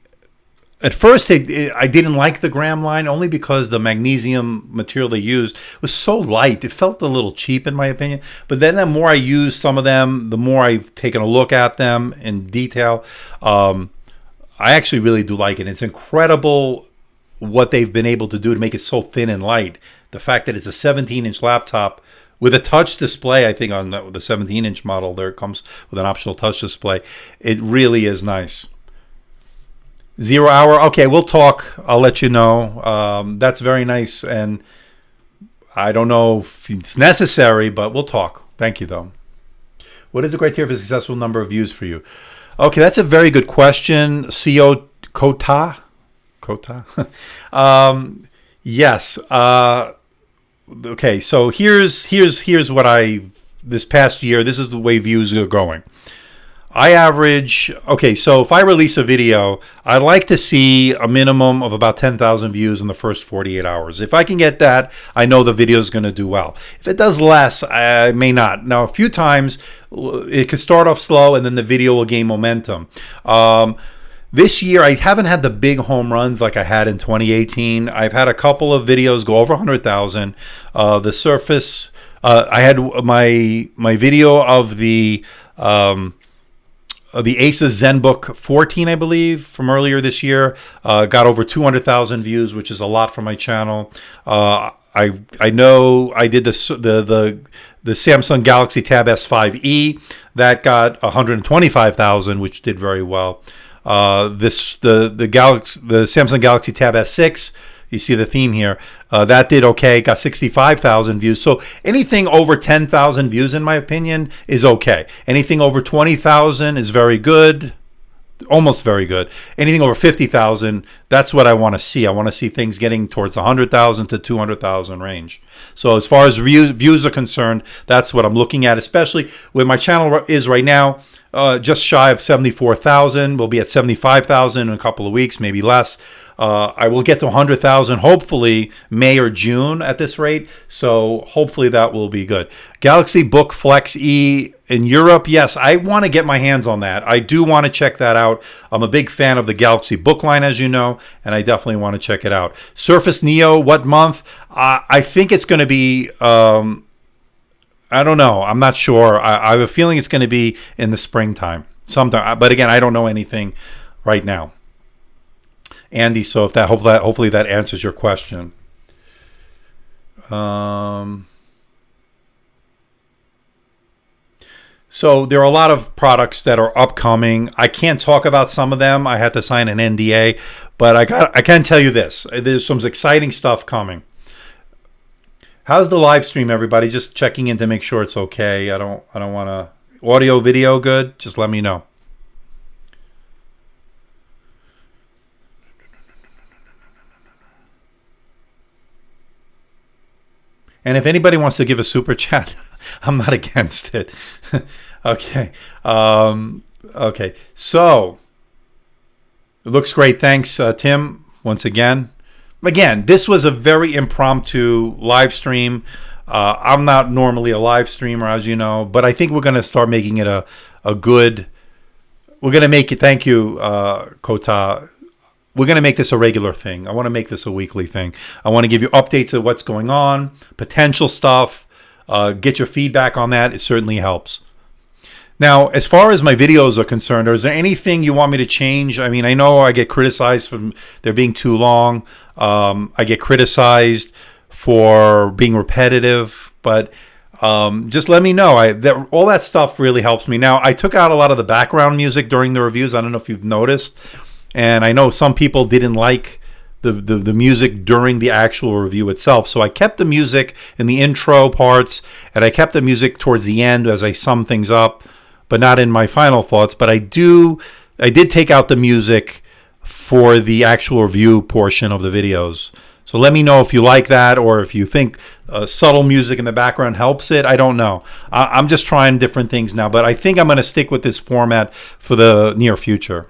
Speaker 1: at first I didn't like the Gram line only because the magnesium material they used was so light. It felt a little cheap in my opinion. But then the more I use some of them, the more I've taken a look at them in detail. I actually really do like it. It's incredible what they've been able to do to make it so thin and light. The fact that it's a 17-inch laptop with a touch display, I think on the 17-inch model, there it comes with an optional touch display. It really is nice. 0 hour. Okay, we'll talk. I'll let you know. That's very nice. And I don't know if it's necessary, but we'll talk. Thank you, though. What is the criteria for a successful number of views for you? Okay, that's a very good question. CO Kota? Kota? Yes. Okay, so here's what this past year, this is the way views are going. I average, okay, so if I release a video, I like to see a minimum of about 10,000 views in the first 48 hours. If I can get that, I know the video is going to do well. If it does less, I may not. Now, a few times, it could start off slow and then the video will gain momentum. This year, I haven't had the big home runs like I had in 2018. I've had a couple of videos go over 100,000. The Surface, I had my video of the Asus ZenBook 14, I believe, from earlier this year, got over 200,000 views, which is a lot for my channel. I know I did the Samsung Galaxy Tab S5e that got 125,000, which did very well. The Samsung Galaxy Tab S6. You see the theme here. That did okay. Got 65,000 views. So anything over 10,000 views, in my opinion, is okay. Anything over 20,000 is very good. Almost very good. Anything over 50,000, that's what I want to see. I want to see things getting towards the 100,000 to 200,000 range. So as far as views are concerned, that's what I'm looking at, especially where my channel is right now. Just shy of 74,000. We'll be at 75,000 in a couple of weeks, maybe less. I will get to 100,000 hopefully May or June at this rate. So hopefully that will be good. Galaxy Book Flex E in Europe, yes, I want to get my hands on that. I do want to check that out. I'm a big fan of the Galaxy Book line, as you know, and I definitely want to check it out. Surface Neo, what month? I think it's going to be... I don't know. I'm not sure. I have a feeling it's going to be in the springtime sometime. But again, I don't know anything right now. Andy, so if that hopefully that answers your question. So there are a lot of products that are upcoming. I can't talk about some of them. I had to sign an NDA, but I can tell you this. There's some exciting stuff coming. How's the live stream, everybody? Just checking in to make sure it's okay. I don't want to... Audio, video, good? Just let me know. And if anybody wants to give a super chat, I'm not against it. Okay. Okay. So, it looks great. Thanks, Tim, once again. Again, this was a very impromptu live stream. I'm not normally a live streamer, as you know, but I think we're going to start making it a good... We're going to make it... Thank you, Kota. we're going to make this a regular thing. I want to make this a weekly thing. I want to give you updates of what's going on, potential stuff, get your feedback on that. It certainly helps. Now, as far as my videos are concerned, is there anything you want me to change? I mean, I know I get criticized for they're being too long. I get criticized for being repetitive, but just let me know. All that stuff really helps me. Now, I took out a lot of the background music during the reviews. I don't know if you've noticed. And I know some people didn't like the music during the actual review itself. So I kept the music in the intro parts, and I kept the music towards the end as I sum things up, but not in my final thoughts. But I did take out the music for the actual review portion of the videos. So let me know if you like that, or if you think subtle music in the background helps it. I don't know. I'm just trying different things now, but I think I'm going to stick with this format for the near future.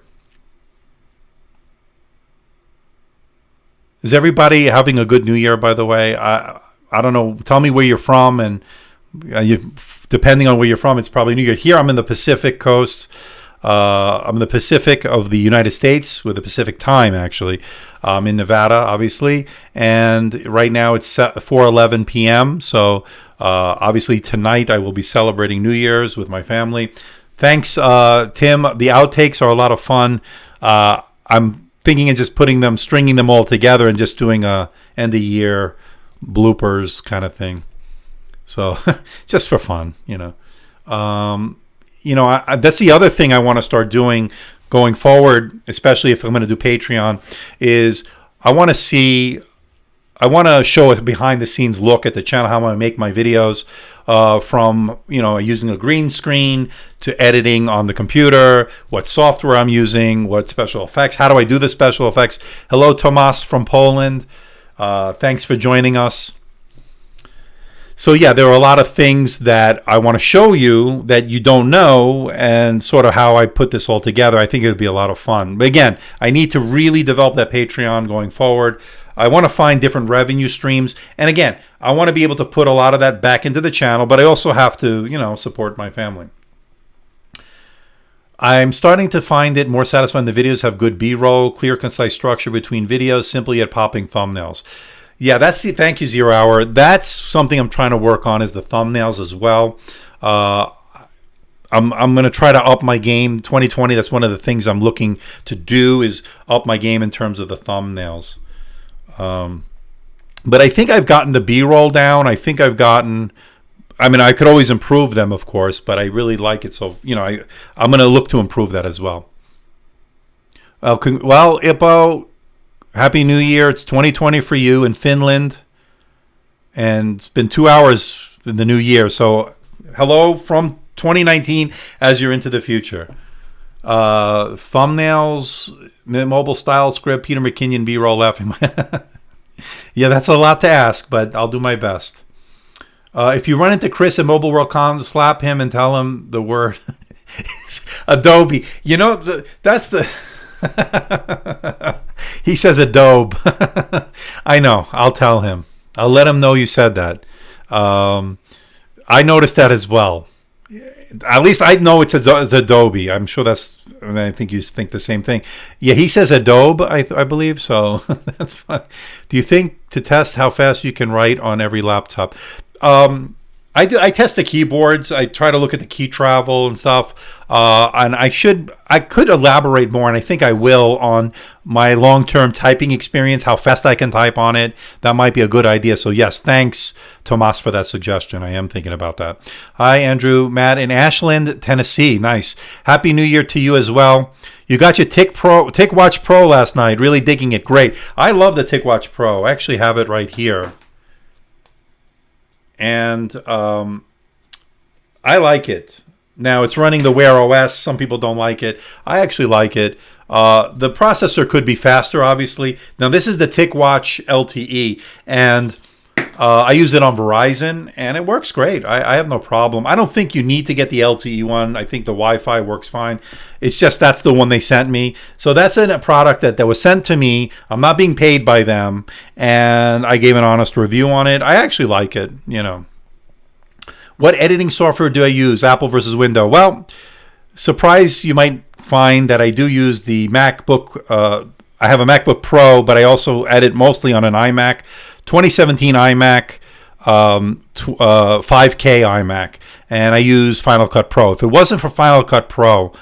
Speaker 1: Is everybody having a good New Year, by the way? I don't know. Tell me where you're from, and depending on where you're from, it's probably New Year. Here, I'm in the Pacific Coast. I'm in the Pacific of the United States, with the Pacific time, actually. I'm in Nevada, obviously. And right now, it's 4:11 p.m. So, obviously, tonight, I will be celebrating New Year's with my family. Thanks, Tim. The outtakes are a lot of fun. I'm thinking of just stringing them all together and just doing a end-of-year bloopers kind of thing. So just for fun, that's the other thing I want to start doing going forward, especially if I'm going to do Patreon, is I want to show a behind-the-scenes look at the channel, how I'm going to make my videos, from using a green screen to editing on the computer, what software I'm using, what special effects, how do I do the special effects. Hello, Tomas from Poland. Thanks for joining us. So yeah, there are a lot of things that I want to show you that you don't know, and sort of how I put this all together. I think it'll be a lot of fun. But again, I need to really develop that Patreon going forward. I want to find different revenue streams. And again, I want to be able to put a lot of that back into the channel, but I also have to, support my family. I'm starting to find it more satisfying. The videos have good B-roll, clear, concise structure between videos, simply yet popping thumbnails. Yeah, thank you, 0 Hour. That's something I'm trying to work on, is the thumbnails as well. I'm going to try to up my game. 2020, that's one of the things I'm looking to do, is up my game in terms of the thumbnails. But I think I've gotten the B-roll down. I could always improve them, of course, but I really like it. So, I'm going to look to improve that as well. Well, Ippo, Happy New Year. It's 2020 for you in Finland. And it's been 2 hours in the new year. So hello from 2019 as you're into the future. Thumbnails, mobile style script, Peter McKinnon, B-roll laughing. Yeah, that's a lot to ask, but I'll do my best. If you run into Chris at Mobile World Con, slap him and tell him the word Adobe. That's the... He says Adobe. I know. I'll tell him. I'll let him know you said that. I noticed that as well. At least I know it's Adobe. I'm sure I think you think the same thing. Yeah, he says Adobe, I believe. So that's fun. Do you think to test how fast you can write on every laptop? I test the keyboards. I try to look at the key travel and stuff. And I could elaborate more, and I think I will, on my long-term typing experience, how fast I can type on it. That might be a good idea. So yes, thanks, Tomas, for that suggestion. I am thinking about that. Hi, Andrew, Matt in Ashland, Tennessee. Nice. Happy New Year to you as well. You got your TicWatch Pro last night. Really digging it. Great. I love the TicWatch Pro. I actually have it right here. And I like it. Now, it's running the Wear OS. Some people don't like it. I actually like it. The processor could be faster, obviously. Now, this is the TicWatch LTE, and I use it on Verizon, and it works great. I have no problem. I don't think you need to get the LTE one. I think the Wi-Fi works fine. It's just that's the one they sent me. So that's a product that was sent to me. I'm not being paid by them, and I gave an honest review on it. I actually like it, What editing software do I use, Apple versus Windows? Well, surprise, you might find that I do use the MacBook I have a MacBook Pro, but I also edit mostly on an iMac, 2017 iMac, 5K iMac, and I use Final Cut Pro. If it wasn't for Final Cut Pro,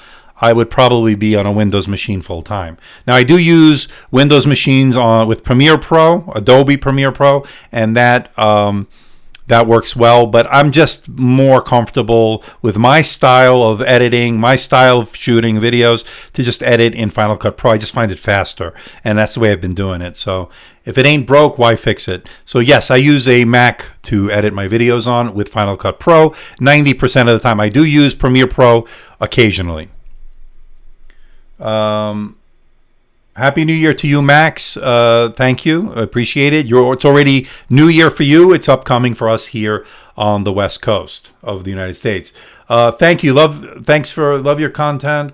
Speaker 1: I would probably be on a Windows machine full time. Now I do use Windows machines with Premiere Pro, Adobe Premiere Pro, and that works well, but I'm just more comfortable with my style of editing, my style of shooting videos, to just edit in Final Cut Pro. I just find it faster, and that's the way I've been doing it. So if it ain't broke, why fix it? So yes, I use a Mac to edit my videos on with Final Cut Pro. 90% of the time. I do use Premiere Pro occasionally. Happy New Year to you, Max. Thank you. I appreciate it. It's already New Year for you. It's upcoming for us here on the West Coast of the United States. Thank you. Love your content.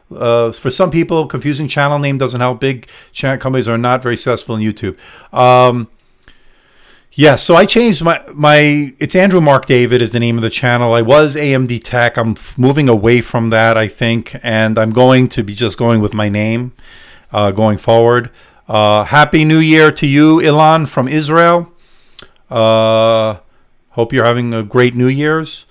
Speaker 1: For some people, confusing channel name doesn't help. Big channel companies are not very successful in YouTube. Yeah, so I changed it's Andrew Marc David is the name of the channel. I was AMD Tech. I'm moving away from that, I think, and I'm going to be just going with my name going forward. Happy New Year to you, Ilan from Israel. Hope you're having a great New Year's.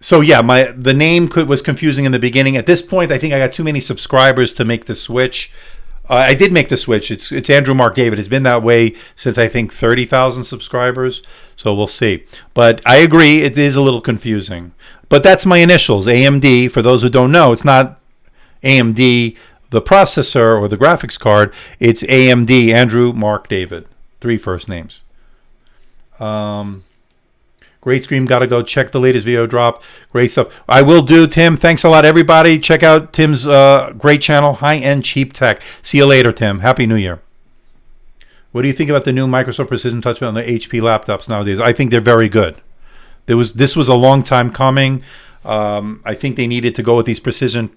Speaker 1: So yeah, the name was confusing in the beginning. At this point, I think I got too many subscribers to make the switch. I did make the switch. It's Andrew Marc David. It's been that way since I think 30,000 subscribers. So we'll see. But I agree, it is a little confusing. But that's my initials, AMD. For those who don't know, it's not AMD, the processor or the graphics card. It's AMD, Andrew Marc David. 3 first names. Great stream. Got to go check the latest video drop. Great stuff. I will do, Tim. Thanks a lot, everybody. Check out Tim's great channel, High End Cheap Tech. See you later, Tim. Happy New Year. What do you think about the new Microsoft Precision Touchpad on the HP laptops nowadays? I think they're very good. This was a long time coming. I think they needed to go with these Precision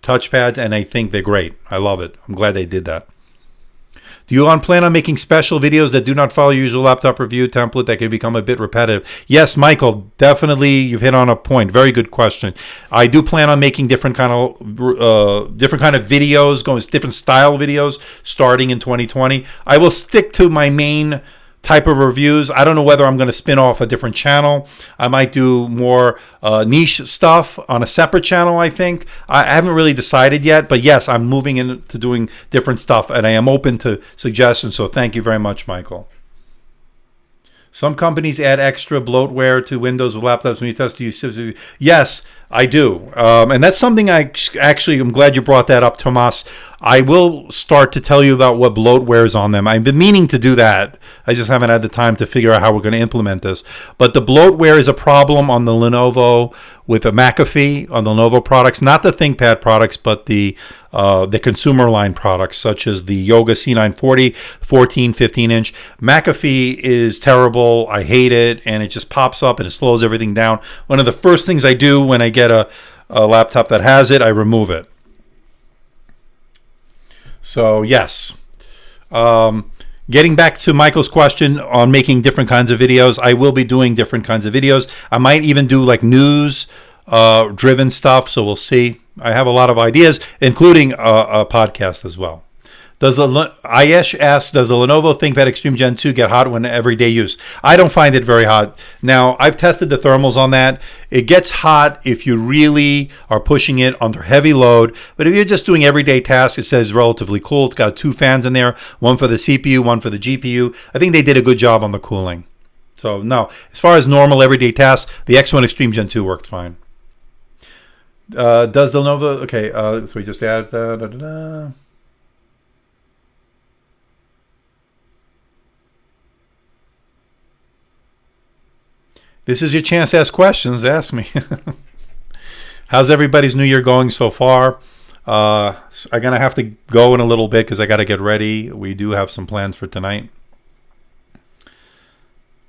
Speaker 1: touchpads, and I think they're great. I love it. I'm glad they did that. Do you plan on making special videos that do not follow your usual laptop review template that can become a bit repetitive? Yes, Michael, definitely. You've hit on a point. Very good question. I do plan on making different kind of videos, different style videos starting in 2020. I will stick to my main type of reviews. I don't know whether I'm going to spin off a different channel. I might do more niche stuff on a separate channel, I think. I haven't really decided yet, but yes, I'm moving into doing different stuff, and I am open to suggestions, so thank you very much, Michael. Some companies add extra bloatware to Windows with laptops when you test use. Yes, I do. And that's something I'm glad you brought that up, Tomas. I will start to tell you about what bloatware is on them. I've been meaning to do that. I just haven't had the time to figure out how we're going to implement this. But the bloatware is a problem on the Lenovo with the McAfee, on the Lenovo products, not the ThinkPad products, but the consumer line products, such as the Yoga C940, 14, 15-inch. McAfee is terrible. I hate it, and it just pops up and it slows everything down. One of the first things I do when I get a laptop that has it, I remove it. So, yes. Getting back to Michael's question on making different kinds of videos, I will be doing different kinds of videos. I might even do like news driven stuff, so we'll see. I have a lot of ideas, including a podcast as well. Ayesh asks, does the Lenovo ThinkPad Extreme Gen 2 get hot when everyday use? I don't find it very hot. Now, I've tested the thermals on that. It gets hot if you really are pushing it under heavy load. But if you're just doing everyday tasks, it says relatively cool. It's got 2 fans in there, one for the CPU, one for the GPU. I think they did a good job on the cooling. So, no. As far as normal everyday tasks, the X1 Extreme Gen 2 worked fine. Does the Lenovo... Okay, so we just add... This is your chance to ask questions. Ask me. How's everybody's New Year going so far? I'm going to have to go in a little bit because I got to get ready. We do have some plans for tonight.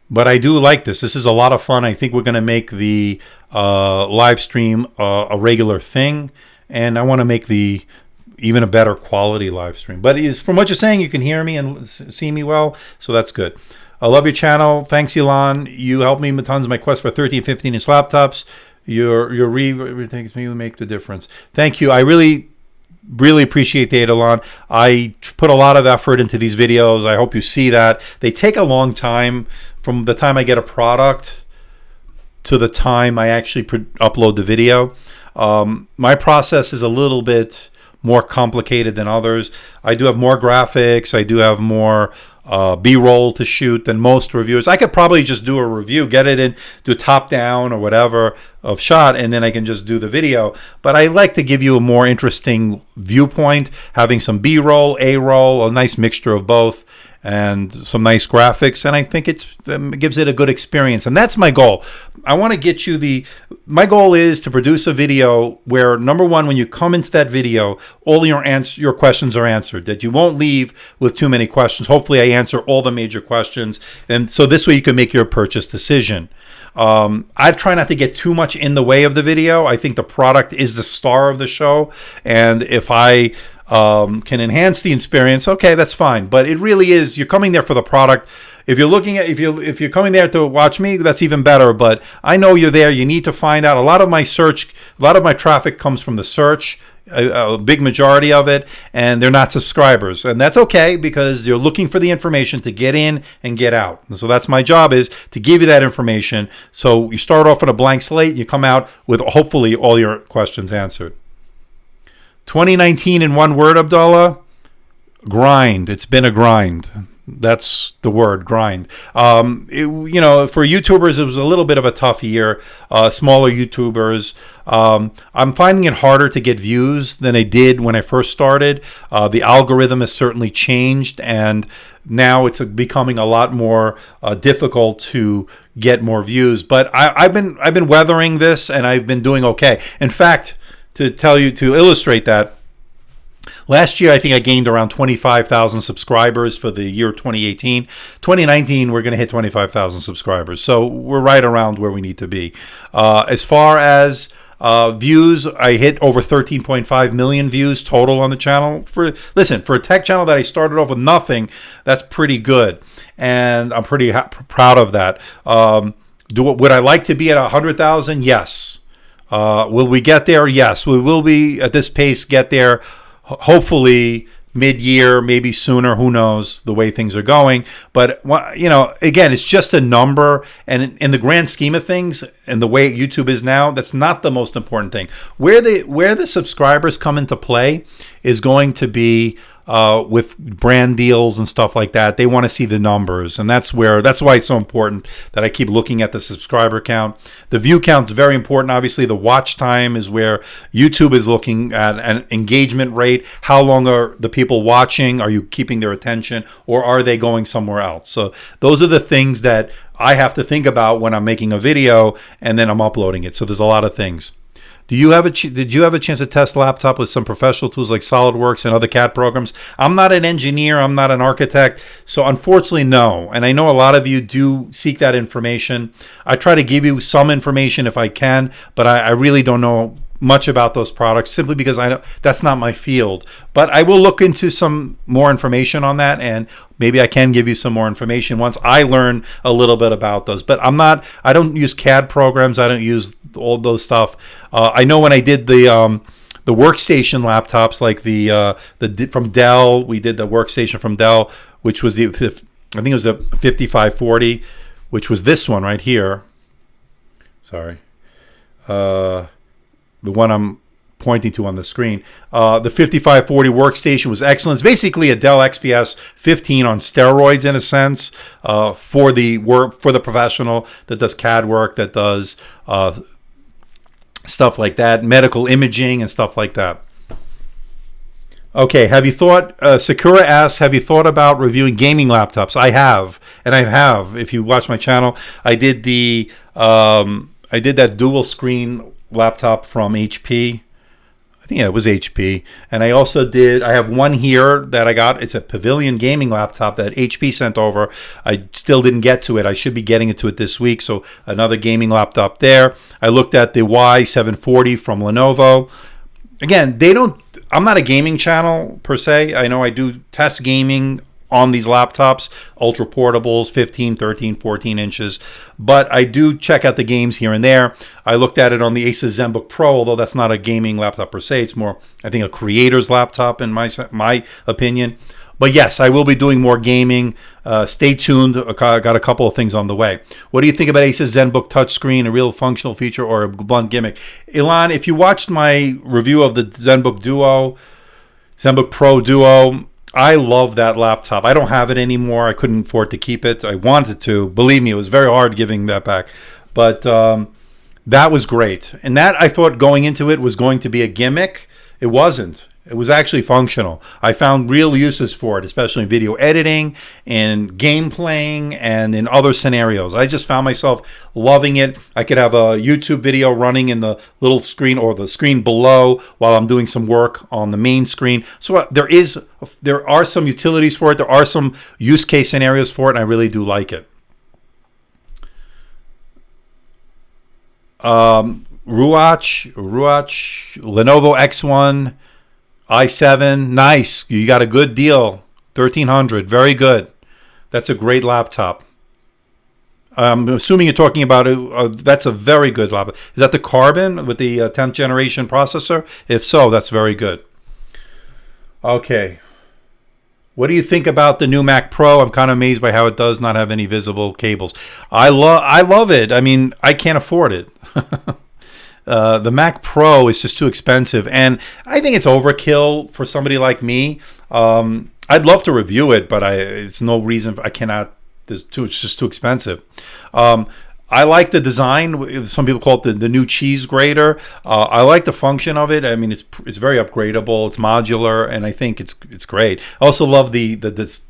Speaker 1: But I do like this. This is a lot of fun. I think we're going to make the live stream a regular thing. And I want to make the even a better quality live stream. But from what you're saying, you can hear me and see me well. So that's good. I love your channel. Thanks, Elon. You helped me with tons of my quest for 13, 15-inch laptops. Your takes me to make the difference. Thank you. I really really appreciate the Eidolon. I put a lot of effort into these videos. I hope you see that. They take a long time from the time I get a product to the time I actually upload the video. My process is a little bit more complicated than others. I do have more graphics. I do have more B-roll to shoot than most reviewers. I could probably just do a review, get it in, do a top-down or whatever of shot, and then I can just do the video. But I like to give you a more interesting viewpoint, having some B-roll, A-roll, a nice mixture of both, and some nice graphics, and I think it gives it a good experience. And that's my goal. I want to get you my goal is to produce a video where, number one, when you come into that video, all your questions are answered, that you won't leave with too many questions. Hopefully I answer all the major questions, and so this way you can make your purchase decision. I try not to get too much in the way of the video. I think the product is the star of the show, and if I can enhance the experience, okay, that's fine. But it really is, you're coming there for the product. If you're coming there to watch me, that's even better. But I know you're there. You need to find out. A lot of my traffic comes from the search, a big majority of it, and they're not subscribers. And that's okay, because you're looking for the information to get in and get out. And so that's my job, is to give you that information. So you start off with a blank slate, and you come out with hopefully all your questions answered. 2019 in one word, Abdullah: grind. It's been a grind. That's the word, grind. For YouTubers, it was a little bit of a tough year. Smaller YouTubers. I'm finding it harder to get views than I did when I first started. The algorithm has certainly changed, and now it's becoming a lot more difficult to get more views. But I've been weathering this, and I've been doing okay. In fact, to illustrate that, last year I think I gained around 25,000 subscribers for the year 2018. 2019 we're going to hit 25,000 subscribers, so we're right around where we need to be. As far as views, I hit over 13.5 million views total on the channel. For a tech channel that I started off with nothing, that's pretty good, and I'm pretty proud of that. Would I like to be at 100,000? Yes. Will we get there? Yes, we will be at this pace, get there hopefully mid-year, maybe sooner, who knows the way things are going. But, again, it's just a number, and in the grand scheme of things and the way YouTube is now, that's not the most important thing. Where the subscribers come into play is going to be with brand deals and stuff like that. They want to see the numbers, and that's why it's so important that I keep looking at the subscriber count. The view count is very important. Obviously, the watch time is where YouTube is looking at an engagement rate. How long are the people watching? Are you keeping their attention, or are they going somewhere else? So those are the things that I have to think about when I'm making a video and then I'm uploading it. So there's a lot of things. Did you have a chance to test laptop with some professional tools like SolidWorks and other CAD programs? I'm not an engineer. I'm not an architect. So unfortunately, no. And I know a lot of you do seek that information. I try to give you some information if I can, but I really don't know much about those products, simply because I know that's not my field. But I will look into some more information on that, and maybe I can give you some more information once I learn a little bit about those. But I don't use CAD programs. I don't use all those stuff. I know when I did the workstation laptops, like the from Dell, we did the workstation from Dell, which was I think it was a 5540, which was this one right here. Sorry. The one I'm pointing to on the screen. The 5540 workstation was excellent. It's basically a Dell XPS 15 on steroids, in a sense, for the professional that does CAD work, that does stuff like that, medical imaging and stuff like that. Okay, Sakura asks, have you thought about reviewing gaming laptops? I have. If you watch my channel, I did that dual screen laptop from HP. I think it was HP. And I have one here that I got. It's a Pavilion gaming laptop that HP sent over. I still didn't get to it. I should be getting to it this week. So another gaming laptop there. I looked at the Y740 from Lenovo. Again, I'm not a gaming channel per se. I know I do test gaming on these laptops, ultra portables, 15, 13, 14 inches. But I do check out the games here and there. I looked at it on the Asus ZenBook Pro, although that's not a gaming laptop per se. It's more, I think, a creator's laptop in my opinion. But yes, I will be doing more gaming. Stay tuned. I got a couple of things on the way. What do you think about Asus ZenBook touchscreen, a real functional feature or a blunt gimmick? Ilan, if you watched my review of the ZenBook Pro Duo, I love that laptop. I don't have it anymore. I couldn't afford to keep it. I wanted to. Believe me, it was very hard giving that back. But that was great. And that, I thought going into it was going to be a gimmick. It wasn't. It was actually functional. I found real uses for it, especially in video editing and game playing and in other scenarios. I just found myself loving it. I could have a YouTube video running in the little screen or the screen below while I'm doing some work on the main screen. So there are some utilities for it. There are some use case scenarios for it, and I really do like it. Ruach, Lenovo X1 i7, nice. You got a good deal. 1300, very good. That's a great laptop. I'm assuming you're talking about it. That's a very good laptop. Is that the Carbon with the 10th generation processor? If so, that's very good. Okay. What do you think about the new Mac Pro? I'm kind of amazed by how it does not have any visible cables. I love it. I mean, I can't afford it. The Mac Pro is just too expensive, and I think it's overkill for somebody like me. I'd love to review it, but it's no reason I cannot. It's just too expensive. I like the design. Some people call it the new cheese grater. I like the function of it. I mean, it's very upgradable. It's modular, and I think it's great. I also love the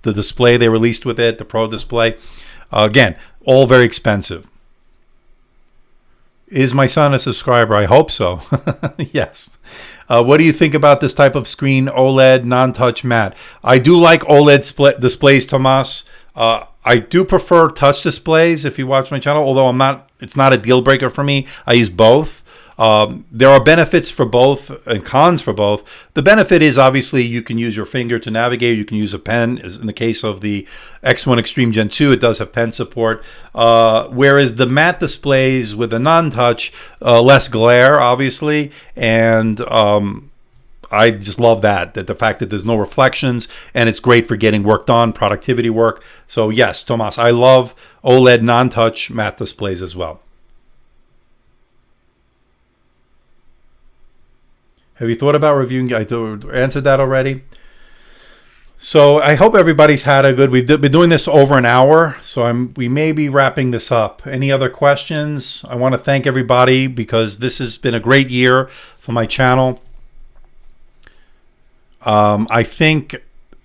Speaker 1: display they released with it, the Pro display. Again, all very expensive. Is my son a subscriber? I hope so. Yes. What do you think about this type of screen, OLED, non-touch matte? I do like OLED displays, Tomas. I do prefer touch displays if you watch my channel, although it's not a deal breaker for me. I use both. There are benefits for both and cons for both. The benefit is obviously you can use your finger to navigate. You can use a pen. In the case of the X1 Extreme Gen 2, it does have pen support. Whereas the matte displays with a non-touch, less glare, obviously. And I just love that the fact that there's no reflections, and it's great for getting work done, productivity work. So yes, Tomas, I love OLED non-touch matte displays as well. Have you thought about reviewing? I answered that already. So I hope everybody's had a good. We've been doing this over an hour, so we may be wrapping this up. Any other questions? I want to thank everybody because this has been a great year for my channel. I think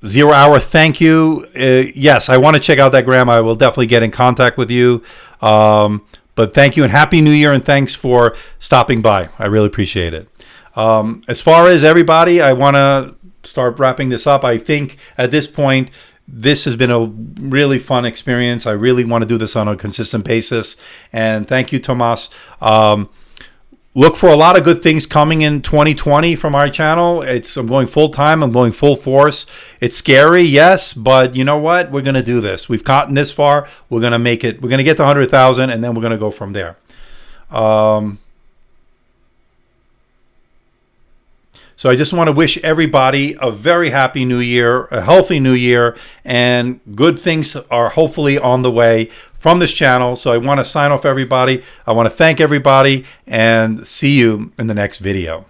Speaker 1: 0 Hour, thank you. Yes, I want to check out that gram. I will definitely get in contact with you. But thank you and Happy New Year, and thanks for stopping by. I really appreciate it. As far as everybody, I want to start wrapping this up. I think at this point, this has been a really fun experience. I really want to do this on a consistent basis. And thank you, Tomas. Look for a lot of good things coming in 2020 from our channel. I'm going full time. I'm going full force. It's scary, yes, but you know what? We're going to do this. We've gotten this far. We're going to make it. We're going to get to 100,000, and then we're going to go from there. So I just want to wish everybody a very happy new year, a healthy new year, and good things are hopefully on the way from this channel. So I want to sign off everybody. I want to thank everybody and see you in the next video.